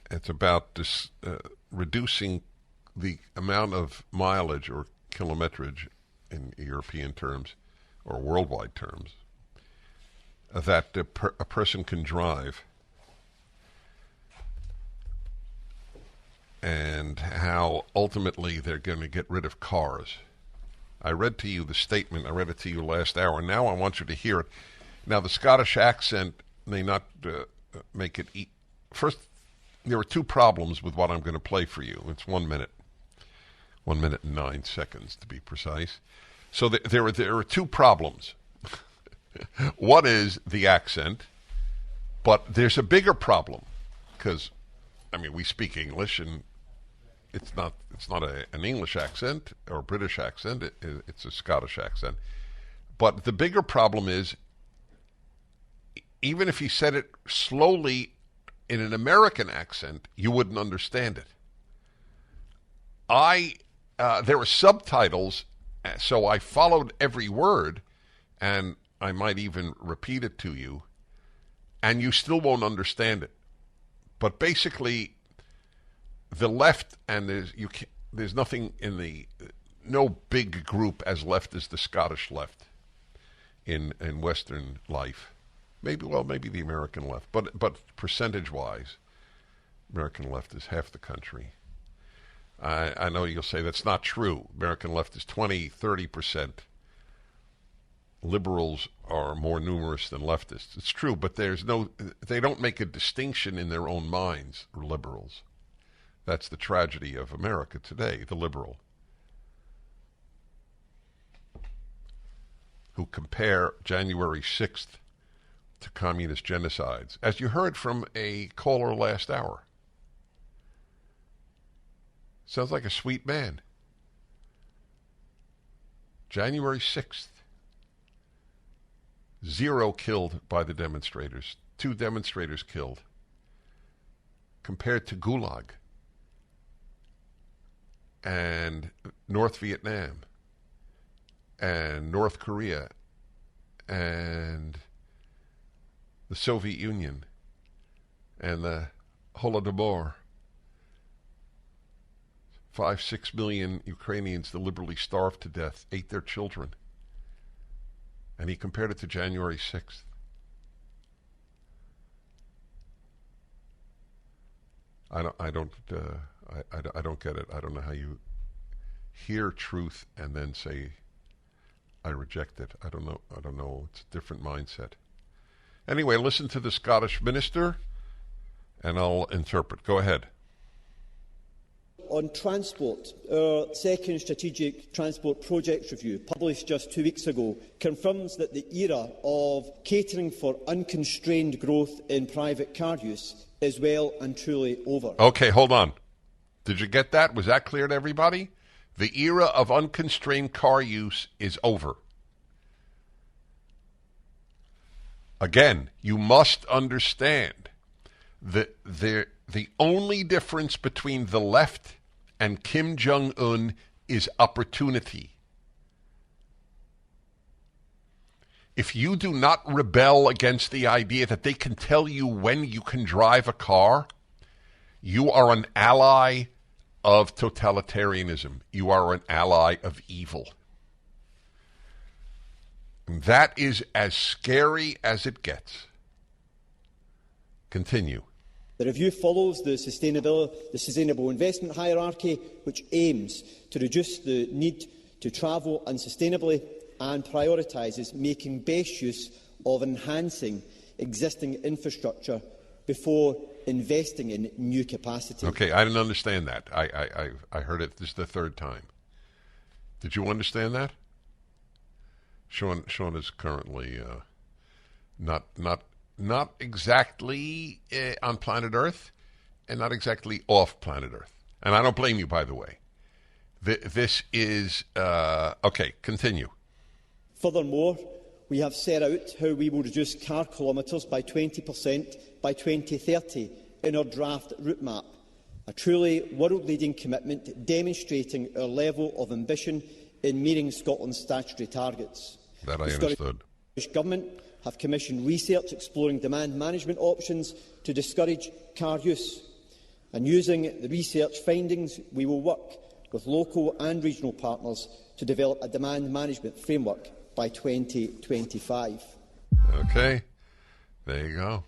It's about this, reducing the amount of mileage or kilometrage in European terms or worldwide terms that a person can drive, and how ultimately they're going to get rid of cars. I read to you the statement. I read it to you last hour. Now I want you to hear it. Now, the Scottish accent may not make it... First, there are 2 problems with what I'm going to play for you. It's 1 minute. 1 minute and 9 seconds, to be precise. So there are 2 problems. One is the accent, but there's a bigger problem, because, I mean, we speak English, and it's not an English accent or a British accent. It's a Scottish accent. But the bigger problem is, even if he said it slowly in an American accent, you wouldn't understand it. There were subtitles, so I followed every word, and I might even repeat it to you, and you still won't understand it. But basically, the left, and there's nothing in no big group as left as the Scottish left in Western life. Maybe the American left, but percentage-wise, American left is half the country. I know you'll say that's not true. American left is 20-30%. Liberals are more numerous than leftists. It's true, but they don't make a distinction in their own minds, liberals. That's the tragedy of America today, the liberal, who compare January 6th to communist genocides, as you heard from a caller last hour. Sounds like a sweet man. January 6th. 0 killed by the demonstrators. 2 demonstrators killed. Compared to Gulag and North Vietnam and North Korea and the Soviet Union and the Holodomor. 5-6 million Ukrainians deliberately starved to death, ate their children. And he compared it to January 6th. I don't get it. I don't know how you hear truth and then say, I reject it. I don't know. It's a different mindset. Anyway, listen to the Scottish minister, and I'll interpret. Go ahead. On transport, our second strategic transport projects review, published just 2 weeks ago, confirms that the era of catering for unconstrained growth in private car use is well and truly over. Okay, hold on. Did you get that? Was that clear to everybody? The era of unconstrained car use is over. Again, you must understand that the only difference between the left and Kim Jong-un is opportunity. If you do not rebel against the idea that they can tell you when you can drive a car, you are an ally of totalitarianism. You are an ally of evil. That is as scary as it gets. Continue. The review follows the sustainable investment hierarchy, which aims to reduce the need to travel unsustainably and prioritises making best use of enhancing existing infrastructure before investing in new capacity. Okay, I didn't understand that. I heard it. This is the third time. Did you understand that? Sean is currently not exactly on planet Earth, and not exactly off planet Earth. And I don't blame you, by the way. This is okay. Continue. Furthermore, we have set out how we will reduce car kilometres by 20% by 2030 in our draft route map, a truly world-leading commitment demonstrating our level of ambition in meeting Scotland's statutory targets. That I understood. The Scottish Government have commissioned research exploring demand management options to discourage car use. And using the research findings, we will work with local and regional partners to develop a demand management framework by 2025. Okay, there you go.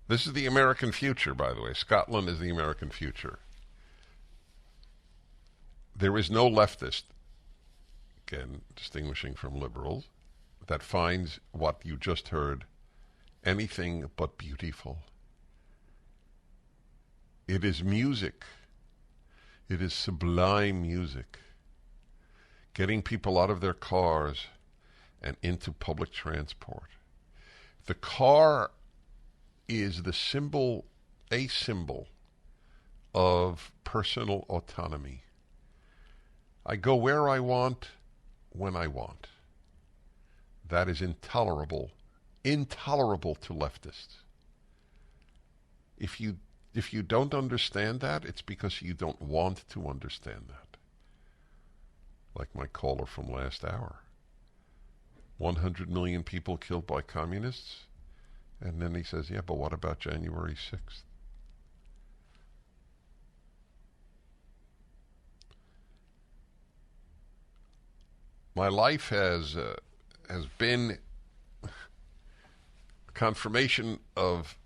This is the American future, by the way. Scotland is the American future. There is no leftist, again, distinguishing from liberals, that finds what you just heard anything but beautiful. It is music. It is sublime music. Getting people out of their cars and into public transport. The car is a symbol of personal autonomy. I go where I want, when I want. That is intolerable to leftists. If you don't understand that, it's because you don't want to understand that. Like my caller from last hour. 100 million people killed by communists. And then he says, yeah, but what about January 6th? My life has been confirmation of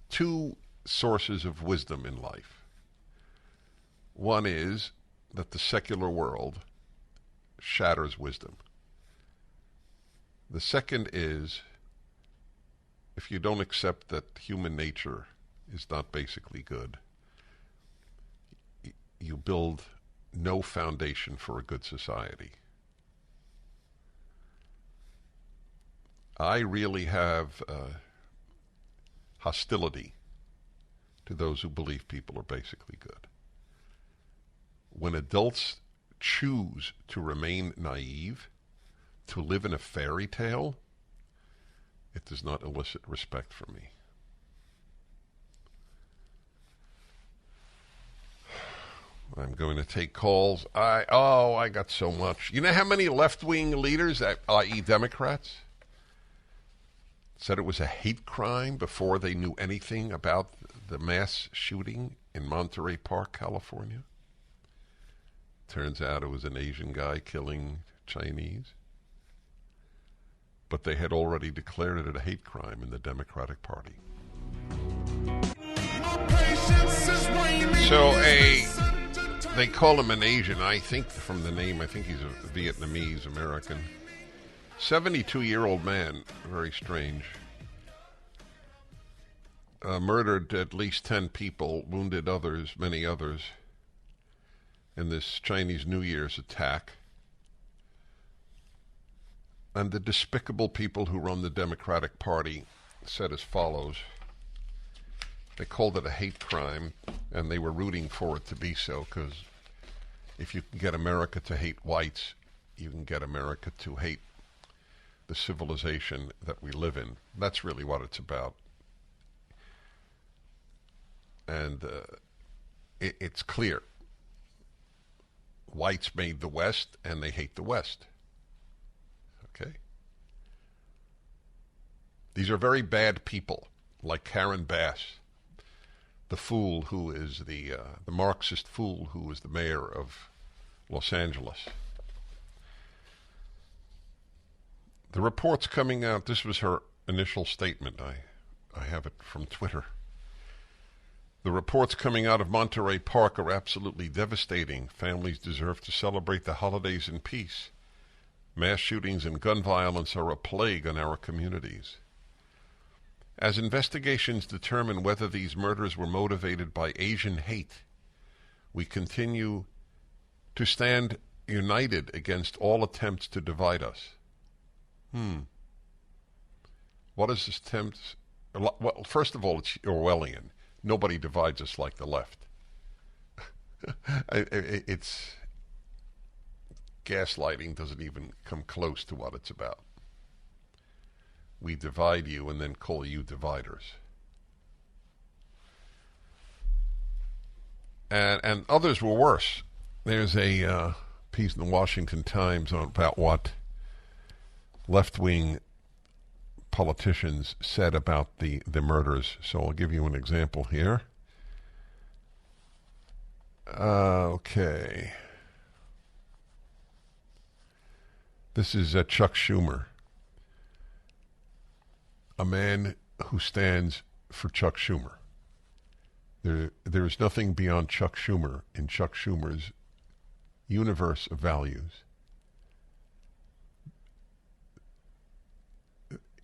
two sources of wisdom in life. One is that the secular world shatters wisdom. The second is, if you don't accept that human nature is not basically good, you build no foundation for a good society. I really have hostility to those who believe people are basically good. When adults choose to remain naive, to live in a fairy tale, it does not elicit respect from me. I'm going to take calls. I got so much. You know how many left-wing leaders, i.e. Democrats, said it was a hate crime before they knew anything about the mass shooting in Monterey Park, California? Turns out it was an Asian guy killing Chinese. but they had already declared it a hate crime in the Democratic Party. So they call him an Asian, I think from the name, I think he's a Vietnamese American. 72-year-old man, very strange. Murdered at least 10 people, wounded others, many others, in this Chinese New Year's attack. And the despicable people who run the Democratic Party said as follows. They called it a hate crime, and they were rooting for it to be so, because if you can get America to hate whites, you can get America to hate the civilization that we live in. That's really what it's about. And it's clear. Whites made the West, and they hate the West. Okay? These are very bad people, like Karen Bass, the fool who is the Marxist fool who is the mayor of Los Angeles. The reports coming out, this was her initial statement. I have it from Twitter. The reports coming out of Monterey Park are absolutely devastating. Families deserve to celebrate the holidays in peace. Mass shootings and gun violence are a plague on our communities. As investigations determine whether these murders were motivated by Asian hate, we continue to stand united against all attempts to divide us. What is this attempt? Well, first of all, it's Orwellian. Nobody divides us like the left. It's gaslighting doesn't even come close to what it's about. We divide you and then call you dividers. And others were worse. There's a piece in the Washington Times about what left-wing politicians said about the murders. So I'll give you an example here. Okay. This is Chuck Schumer, a man who stands for Chuck Schumer. There is nothing beyond Chuck Schumer in Chuck Schumer's universe of values.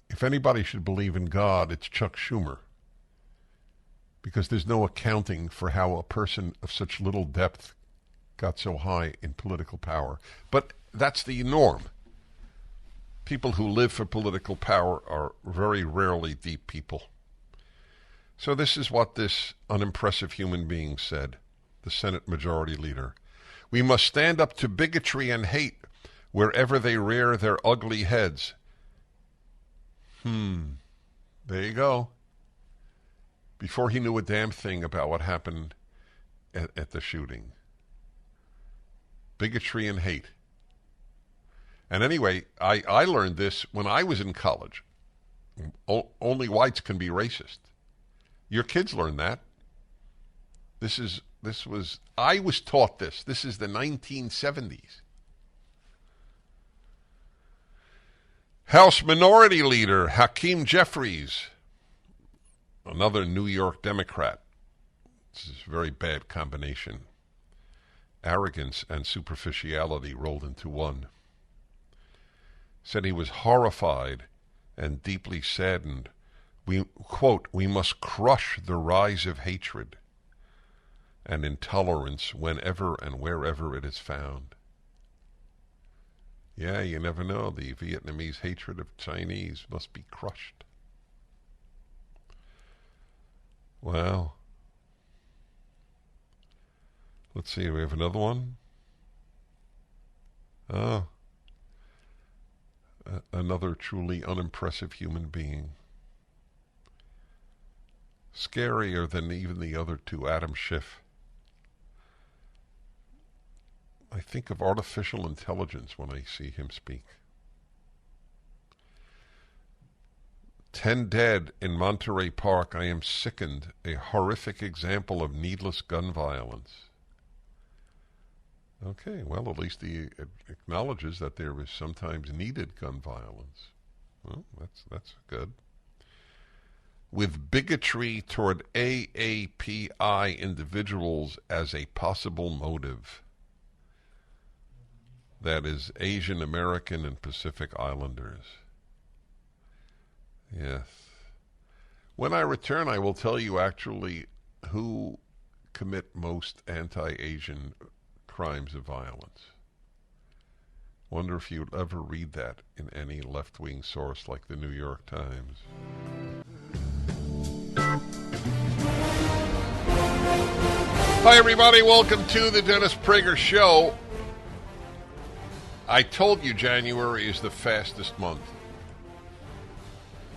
If anybody should believe in God, it's Chuck Schumer. Because there's no accounting for how a person of such little depth got so high in political power. But that's the norm. People who live for political power are very rarely deep people. So this is what this unimpressive human being said, the Senate Majority Leader. We must stand up to bigotry and hate wherever they rear their ugly heads. There you go. Before he knew a damn thing about what happened at the shooting. Bigotry and hate. And anyway, I learned this when I was in college. Only whites can be racist. Your kids learn that. I was taught this. This is the 1970s. House Minority Leader Hakeem Jeffries, another New York Democrat. This is a very bad combination. Arrogance and superficiality rolled into one. Said he was horrified and deeply saddened. Quote, we must crush the rise of hatred and intolerance whenever and wherever it is found. Yeah, you never know. The Vietnamese hatred of Chinese must be crushed. Well, let's see. We have another one. Another truly unimpressive human being. Scarier than even the other two, Adam Schiff. I think of artificial intelligence when I see him speak. 10 dead in Monterey Park. I am sickened. A horrific example of needless gun violence. Okay, well, at least he acknowledges that there is sometimes needed gun violence. Well, that's good. With bigotry toward AAPI individuals as a possible motive. That is Asian American and Pacific Islanders. Yes. When I return, I will tell you actually who commit most anti-Asian crimes of violence. Wonder if you'd ever read that in any left-wing source like the New York Times. Hi, everybody. Welcome to the Dennis Prager Show. I told you January is the fastest month.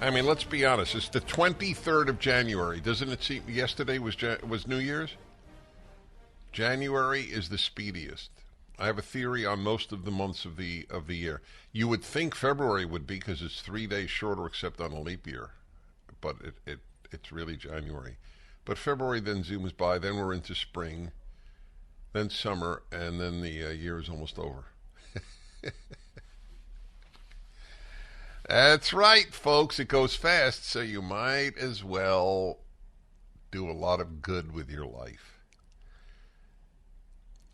I mean, let's be honest. It's the 23rd of January. Doesn't it seem yesterday was New Year's? January is the speediest. I have a theory on most of the months of the year. You would think February would be because it's 3 days shorter except on a leap year. But it's really January. But February then zooms by, then we're into spring, then summer, and then the year is almost over. That's right, folks. It goes fast, so you might as well do a lot of good with your life.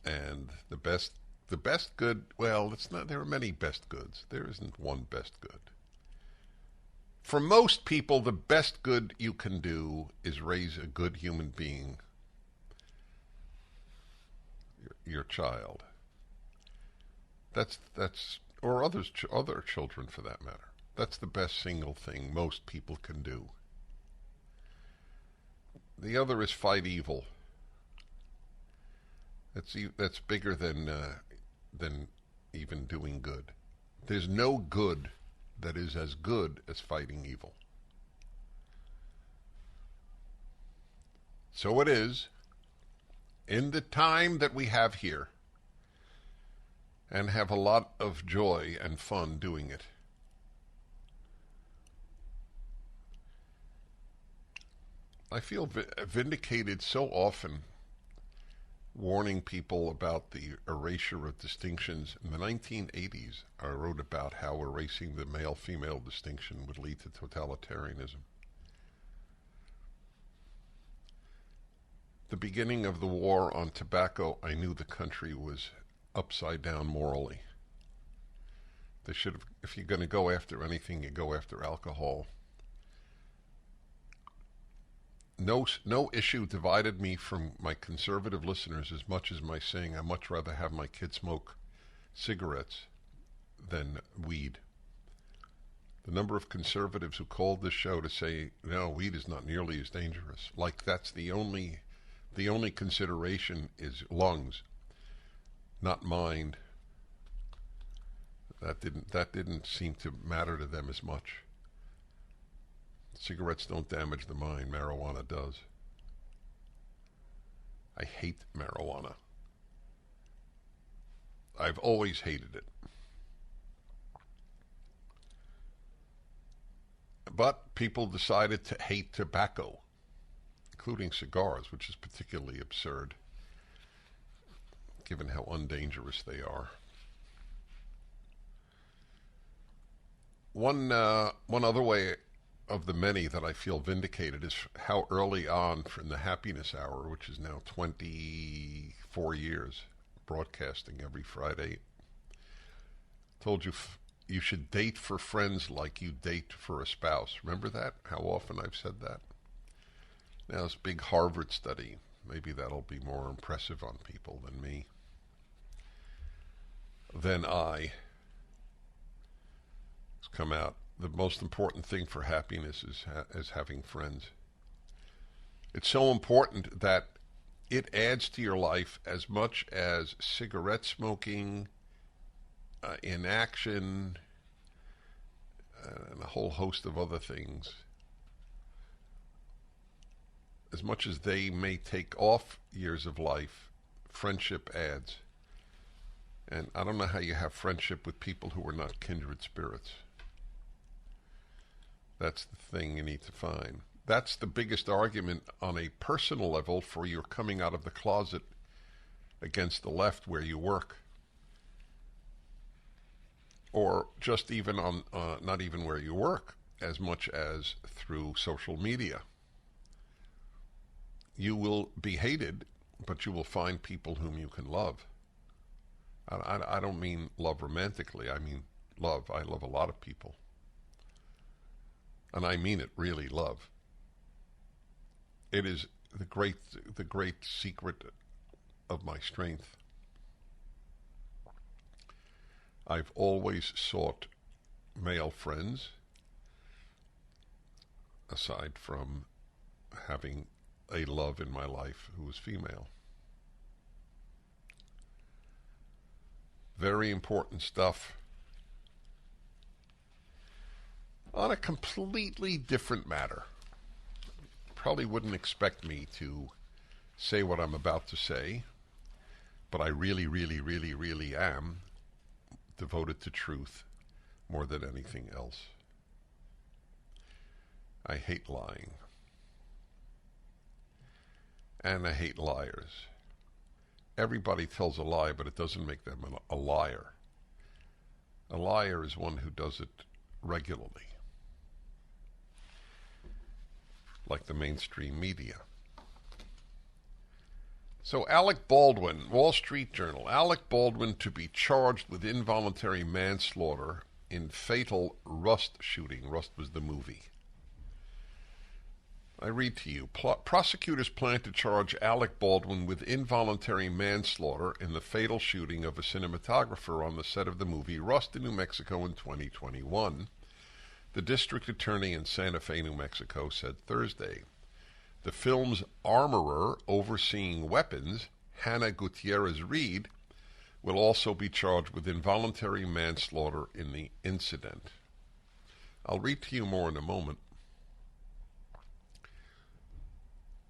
And the best good, well, it's not. There are many best goods. There isn't one best good. For most people, the best good you can do is raise a good human being, your child. That's or other children for that matter. That's the best single thing most people can do. The other is fight evil. That's bigger than even doing good. There's no good that is as good as fighting evil. So it is, in the time that we have here, and have a lot of joy and fun doing it. I feel vindicated so often warning people about the erasure of distinctions. In the 1980s, I wrote about how erasing the male-female distinction would lead to totalitarianism. The beginning of the war on tobacco, I knew the country was upside down morally. They should have, if you're going to go after anything, you go after alcohol. No issue divided me from my conservative listeners as much as my saying I'd much rather have my kids smoke cigarettes than weed. The number of conservatives who called this show to say, no, weed is not nearly as dangerous. Like that's the only consideration is lungs, not mind. That didn't seem to matter to them as much. Cigarettes don't damage the mind. Marijuana does. I hate marijuana. I've always hated it. But people decided to hate tobacco, including cigars, which is particularly absurd, given how undangerous they are. One other way of the many that I feel vindicated is how early on from the Happiness Hour, which is now 24 years, broadcasting every Friday, told you you should date for friends like you date for a spouse. Remember that? How often I've said that? Now, this big Harvard study, maybe that'll be more impressive on people than me. Then it's come out. The most important thing for happiness is having friends. It's so important that it adds to your life as much as cigarette smoking, inaction, and a whole host of other things. As much as they may take off years of life, friendship adds. And I don't know how you have friendship with people who are not kindred spirits. That's the thing you need to find. That's the biggest argument on a personal level for your coming out of the closet against the left where you work. or just even on, not even where you work, as much as through social media. You will be hated, but you will find people whom you can love. I don't mean love romantically. I mean love. I love a lot of people. And I mean it, really, love. It is the great secret of my strength. I've always sought male friends, aside from having a love in my life who was female. Very important stuff. On a completely different matter. Probably wouldn't expect me to say what I'm about to say, but I really, really, really, really am devoted to truth more than anything else. I hate lying. And I hate liars. Everybody tells a lie, but it doesn't make them a liar. A liar is one who does it regularly, like the mainstream media. So Alec Baldwin, Wall Street Journal, Alec Baldwin to be charged with involuntary manslaughter in fatal Rust shooting. Rust was the movie. I read to you. Prosecutors plan to charge Alec Baldwin with involuntary manslaughter in the fatal shooting of a cinematographer on the set of the movie Rust in New Mexico in 2021, the district attorney in Santa Fe, New Mexico, said Thursday. The film's armorer overseeing weapons, Hannah Gutierrez-Reed, will also be charged with involuntary manslaughter in the incident. I'll read to you more in a moment.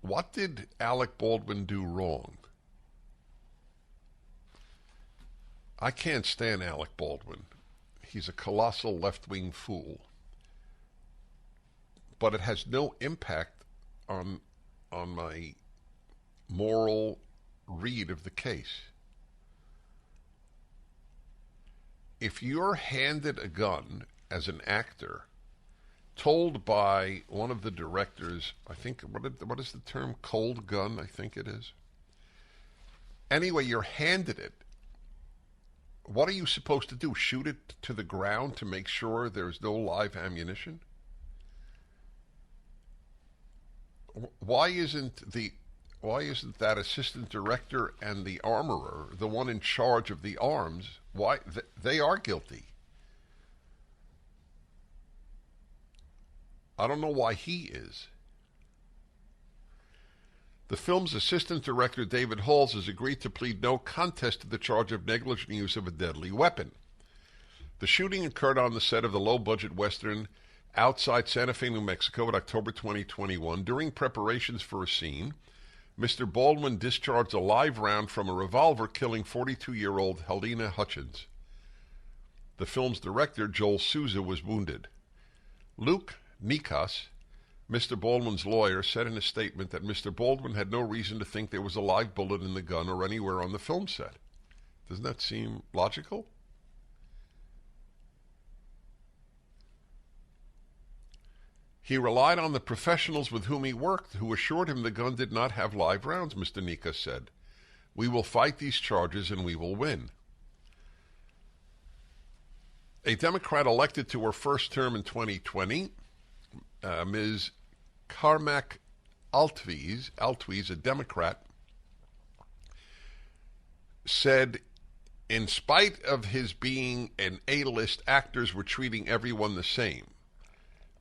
What did Alec Baldwin do wrong? I can't stand Alec Baldwin. He's a colossal left-wing fool. But it has no impact on my moral read of the case. If you're handed a gun as an actor, told by one of the directors, I think, what is the term? Cold gun, I think it is. Anyway, you're handed it. What are you supposed to do? Shoot it to the ground to make sure there's no live ammunition? Why isn't that assistant director and the armorer, the one in charge of the arms, why they are guilty? I don't know why he is. The film's assistant director, David Halls, has agreed to plead no contest to the charge of negligent use of a deadly weapon. The shooting occurred on the set of the low-budget Western outside Santa Fe, New Mexico in October 2021. During preparations for a scene, Mr. Baldwin discharged a live round from a revolver, killing 42-year-old Helena Hutchins. The film's director, Joel Souza, was wounded. Luke Nikas, Mr. Baldwin's lawyer, said in a statement that Mr. Baldwin had no reason to think there was a live bullet in the gun or anywhere on the film set. Doesn't that seem logical? He relied on the professionals with whom he worked, who assured him the gun did not have live rounds, Mr. Nikas said. We will fight these charges and we will win. A Democrat elected to her first term in 2020, Ms. Carmack Altwies, a Democrat, said in spite of his being an A-list, actors were treating everyone the same.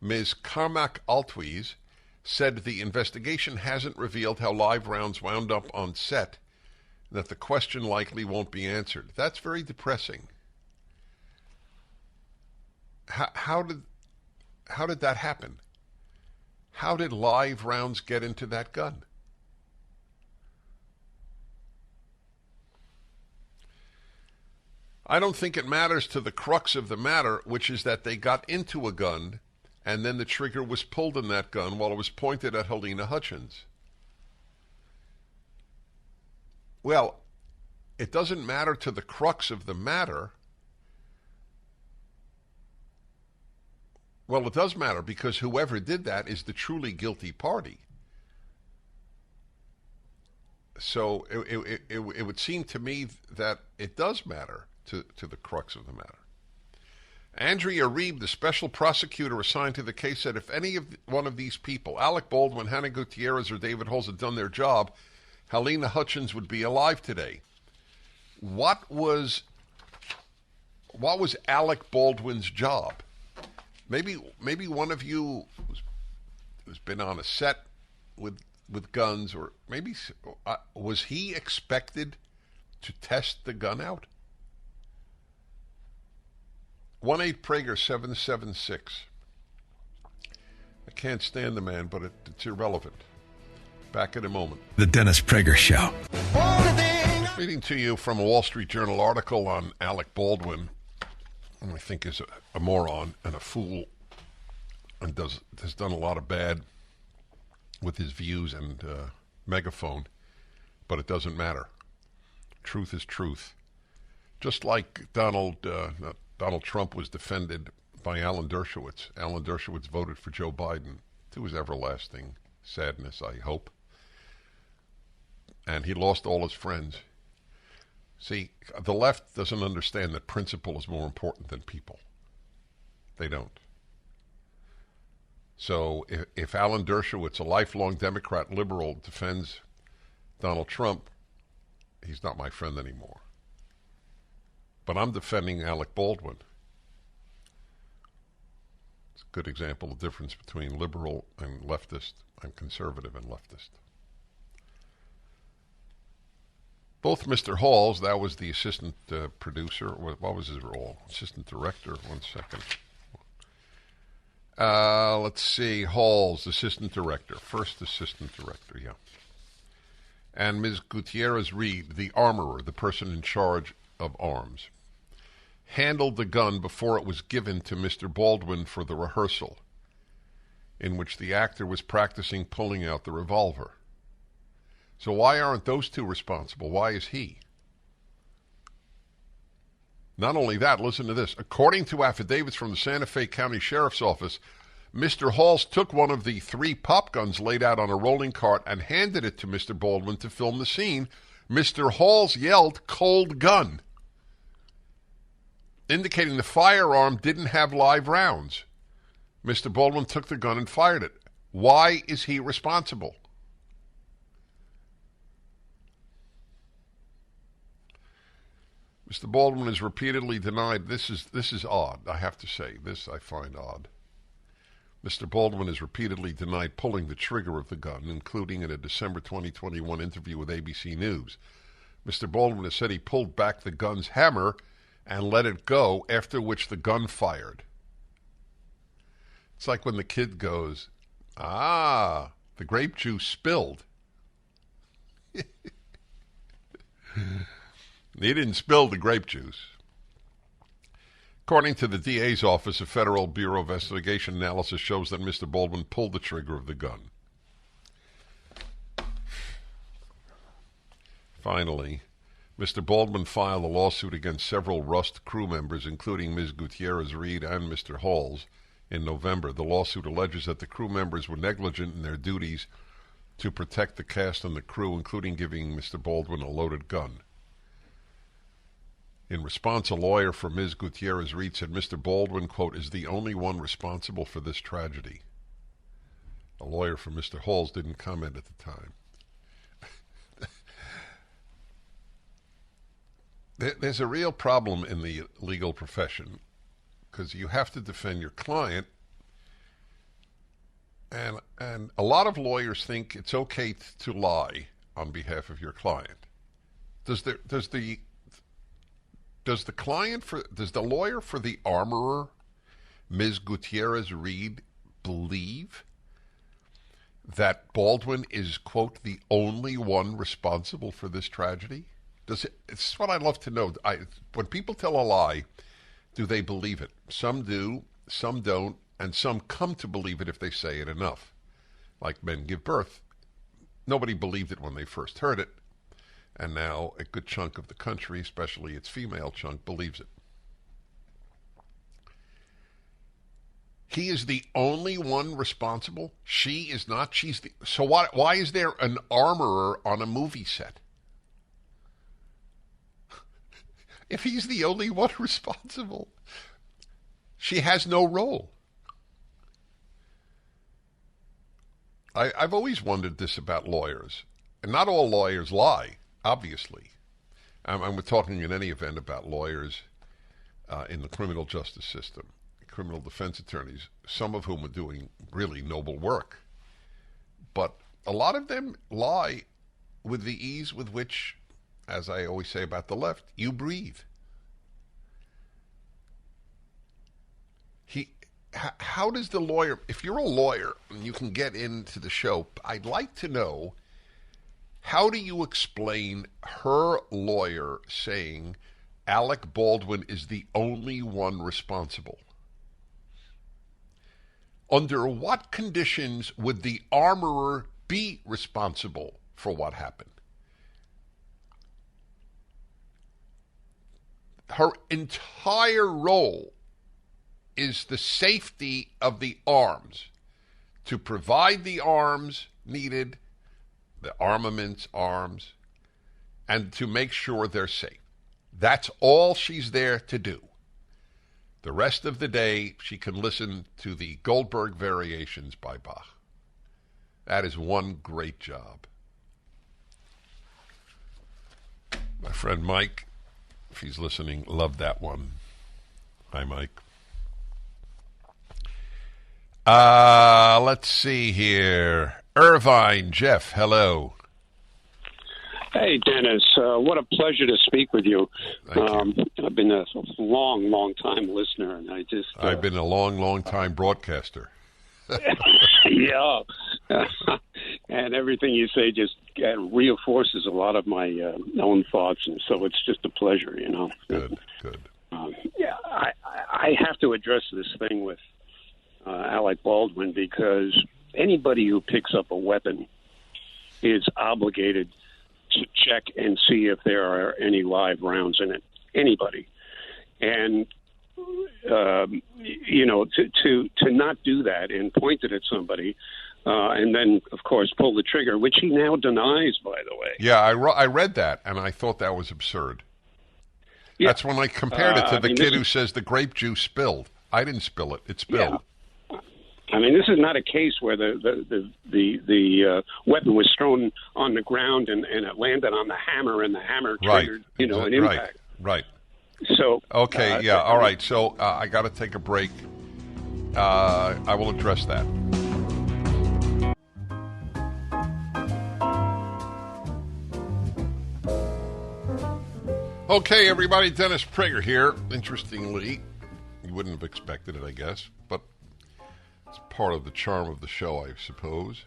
Ms. Carmack Altwies said the investigation hasn't revealed how live rounds wound up on set, that the question likely won't be answered. That's very depressing. How did that happen? How did live rounds get into that gun? I don't think it matters to the crux of the matter, which is that they got into a gun and then the trigger was pulled in that gun while it was pointed at Helena Hutchins. Well, it doesn't matter to the crux of the matter Well, it does matter because whoever did that is the truly guilty party. So it would seem to me that it does matter to the crux of the matter. Andrea Reeb, the special prosecutor assigned to the case, said if any one of these people, Alec Baldwin, Hannah Gutierrez, or David Halls, had done their job, Helena Hutchins would be alive today. What was Alec Baldwin's job? Maybe one of you who's been on a set with guns, or maybe was he expected to test the gun out? 1-8-Prager-776. I can't stand the man, but it's irrelevant. Back in a moment. The Dennis Prager Show. Reading to you from a Wall Street Journal article on Alec Baldwin, whom I think is a moron and a fool, and has done a lot of bad with his views and megaphone, but it doesn't matter. Truth is truth. Just like Donald Trump was defended by Alan Dershowitz. Alan Dershowitz voted for Joe Biden, to his everlasting sadness, I hope. And he lost all his friends. See, the left doesn't understand that principle is more important than people. They don't. So if Alan Dershowitz, a lifelong Democrat liberal, defends Donald Trump, he's not my friend anymore. But I'm defending Alec Baldwin. It's a good example of the difference between liberal and leftist and conservative and leftist. Both Mr. Halls, that was the assistant producer. What was his role? Assistant director. 1 second. Let's see. Halls, assistant director. First assistant director, yeah. And Ms. Gutierrez Reed, the armorer, the person in charge of arms, handled the gun before it was given to Mr. Baldwin for the rehearsal, in which the actor was practicing pulling out the revolver. So why aren't those two responsible? Why is he? Not only that, listen to this. According to affidavits from the Santa Fe County Sheriff's Office, Mr. Halls took one of the 3 pop guns laid out on a rolling cart and handed it to Mr. Baldwin to film the scene. Mr. Halls yelled, "Cold gun," indicating the firearm didn't have live rounds. Mr. Baldwin took the gun and fired it. Why is he responsible? Mr. Baldwin has repeatedly denied, this is odd, I have to say, this I find odd. Mr. Baldwin has repeatedly denied pulling the trigger of the gun, including in a December 2021 interview with ABC News. Mr. Baldwin has said he pulled back the gun's hammer and let it go, after which the gun fired. It's like when the kid goes, the grape juice spilled. He didn't spill the grape juice. According to the DA's office, a Federal Bureau of Investigation analysis shows that Mr. Baldwin pulled the trigger of the gun. Finally, Mr. Baldwin filed a lawsuit against several Rust crew members, including Ms. Gutierrez Reed and Mr. Halls, in November. The lawsuit alleges that the crew members were negligent in their duties to protect the cast and the crew, including giving Mr. Baldwin a loaded gun. In response, a lawyer for Ms. Gutierrez Reed said Mr. Baldwin, quote, is the only one responsible for this tragedy. A lawyer for Mr. Halls didn't comment at the time. There's a real problem in the legal profession because you have to defend your client, and a lot of lawyers think it's okay to lie on behalf of your client. Does the lawyer for the armorer, Ms. Gutierrez Reed, believe that Baldwin is, quote, the only one responsible for this tragedy? It's what I'd love to know. When people tell a lie, do they believe it? Some do, some don't, and some come to believe it if they say it enough. Like men give birth. Nobody believed it when they first heard it. And now a good chunk of the country, especially its female chunk, believes it. He is the only one responsible? She is not? So why is there an armorer on a movie set? If he's the only one responsible, she has no role. I've always wondered this about lawyers. And not all lawyers lie, obviously. I'm talking in any event about lawyers in the criminal justice system, criminal defense attorneys, some of whom are doing really noble work. But a lot of them lie with the ease with which, as I always say about the left, you breathe. How does the lawyer, if you're a lawyer and you can get into the show, I'd like to know, how do you explain her lawyer saying Alec Baldwin is the only one responsible? Under what conditions would the armorer be responsible for what happened? Her entire role is the safety of the arms, to provide the arms needed, the armaments, arms, and to make sure they're safe. That's all she's there to do. The rest of the day, she can listen to the Goldberg Variations by Bach. That is one great job. My friend Mike, if he's listening, loved that one. Hi, Mike. Let's see here. Irvine, Jeff, hello. Hey, Dennis. What a pleasure to speak with you. Thank you. I've been a long time listener, and I've been a long time broadcaster. Yeah. And everything you say just reinforces a lot of my own thoughts, and so it's just a pleasure, you know. Good. Yeah, I have to address this thing with Alec Baldwin, because anybody who picks up a weapon is obligated to check and see if there are any live rounds in it. Anybody. And, you know, to not do that and point it at somebody and then, of course, pull the trigger, which he now denies, by the way. Yeah, I read that, and I thought that was absurd. Yeah. That's when I compared it to the kid who says the grape juice spilled. I didn't spill it. It spilled. Yeah. I mean, this is not a case where the weapon was thrown on the ground and it landed on the hammer, and the hammer triggered, you know, an impact. Right. So okay, yeah, all right. So I got to take a break. I will address that. Okay, everybody, Dennis Prager here. Interestingly, you wouldn't have expected it, I guess, but it's part of the charm of the show, I suppose.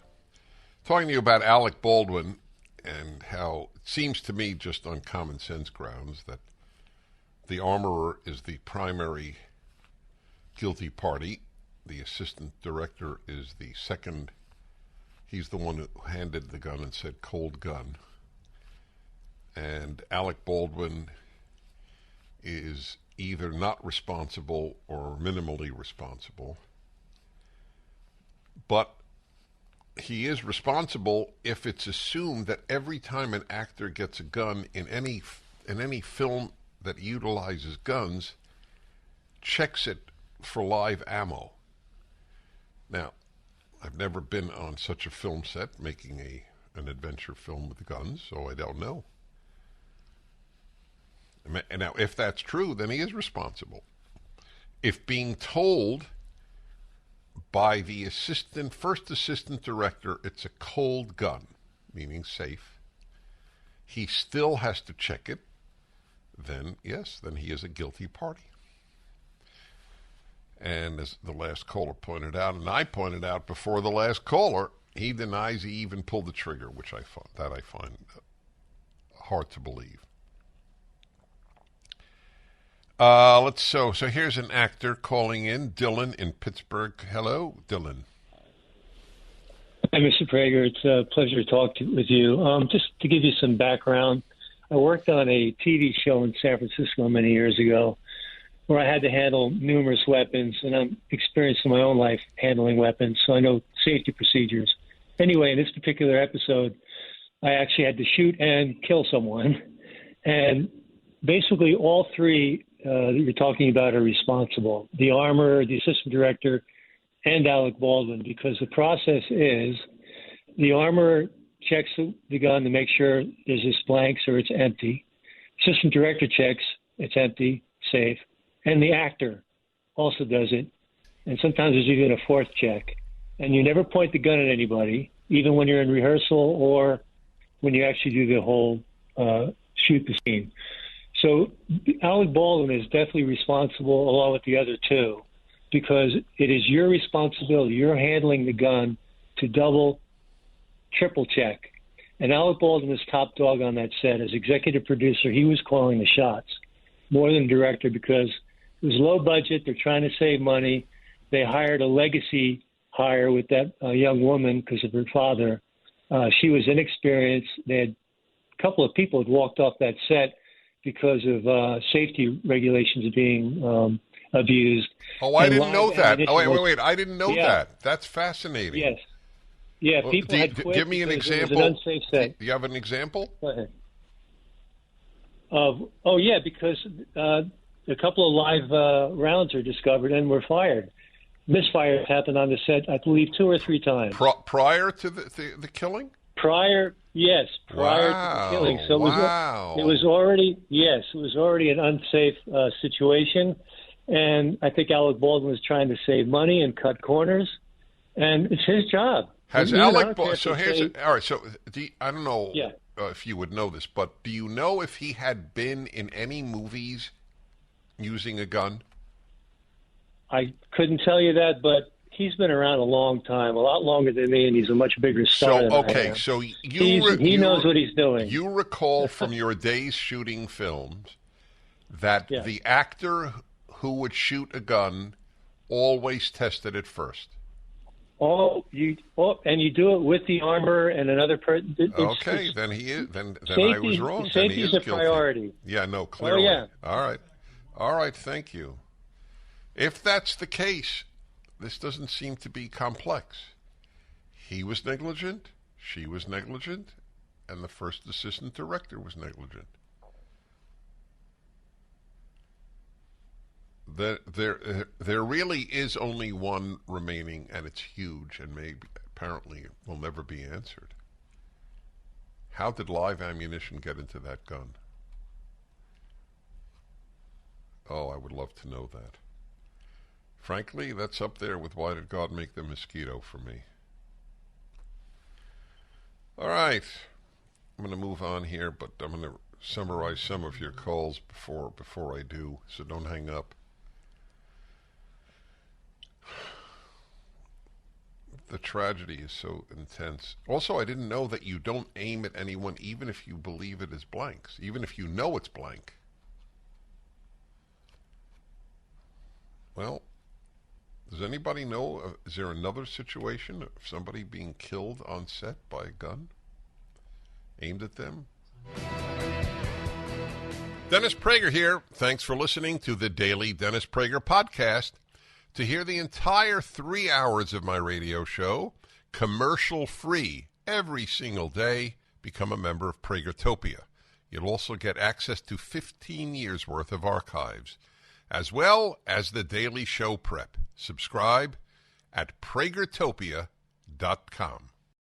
Talking to you about Alec Baldwin and how it seems to me, just on common sense grounds, that the armorer is the primary guilty party. The assistant director is the second. He's the one who handed the gun and said, "Cold gun." And Alec Baldwin is either not responsible or minimally responsible. But he is responsible if it's assumed that every time an actor gets a gun in any film that utilizes guns, checks it for live ammo. Now, I've never been on such a film set making an adventure film with guns, so I don't know. And now, if that's true, then he is responsible. If being told by the first assistant director, it's a cold gun, meaning safe, he still has to check it, then yes, then he is a guilty party. And as the last caller pointed out, and I pointed out before the last caller, he denies he even pulled the trigger, which I find hard to believe. So here's an actor calling in, Dylan in Pittsburgh. Hello, Dylan. Hi, Mr. Prager. It's a pleasure to talk with you. Just to give you some background, I worked on a TV show in San Francisco many years ago where I had to handle numerous weapons, and I'm experienced in my own life handling weapons, so I know safety procedures. Anyway, in this particular episode, I actually had to shoot and kill someone. And basically all three that you're talking about are responsible. The armorer, the assistant director, and Alec Baldwin, because the process is the armorer checks the gun to make sure there's just blanks or it's empty. Assistant director checks, it's empty, safe. And the actor also does it. And sometimes there's even a fourth check. And you never point the gun at anybody, even when you're in rehearsal or when you actually do the whole shoot the scene. So Alec Baldwin is definitely responsible along with the other two, because it is your responsibility. You're handling the gun to double, triple check. And Alec Baldwin was top dog on that set. As executive producer, he was calling the shots more than director, because it was low budget. They're trying to save money. They hired a legacy hire with that young woman because of her father. She was inexperienced. They had a couple of people had walked off that set because of safety regulations being abused. Oh, I didn't know that. Oh, wait. I didn't know that. That's fascinating. Yes. Yeah, well, people had quit. Give me an example. It was an unsafe set. Do you have an example? Go ahead. Because a couple of live rounds are discovered and were fired. Misfires happened on the set, I believe, 2 or 3 times. Prior to the killing? Prior to the killing. So it was already an unsafe situation. And I think Alec Baldwin was trying to save money and cut corners. And it's his job. Has Alec Baldwin... So all right, so I don't know if you would know this, but do you know if he had been in any movies using a gun? I couldn't tell you that, but he's been around a long time, a lot longer than me, and he's a much bigger star than I am. So he knows what he's doing. You recall from your days shooting films that the actor who would shoot a gun always tested it first. And you do it with the armor and another person. Okay, then he is. Then I was wrong. Safety is a priority. Yeah, no, clearly. Oh, yeah. All right. Thank you. If that's the case, this doesn't seem to be complex. He was negligent, she was negligent, and the first assistant director was negligent. There really is only one remaining, and it's huge, and apparently will never be answered. How did live ammunition get into that gun? Oh, I would love to know that. Frankly, that's up there with why did God make the mosquito for me. All right. I'm going to move on here, but I'm going to summarize some of your calls before I do, so don't hang up. The tragedy is so intense. Also, I didn't know that you don't aim at anyone even if you believe it is blanks, even if you know it's blank. Well, does anybody know, is there another situation of somebody being killed on set by a gun aimed at them? Dennis Prager here. Thanks for listening to the Daily Dennis Prager Podcast. To hear the entire 3 hours of my radio show, commercial-free, every single day, become a member of Pragertopia. You'll also get access to 15 years' worth of archives, as well as the daily show prep. Subscribe at pragertopia.com.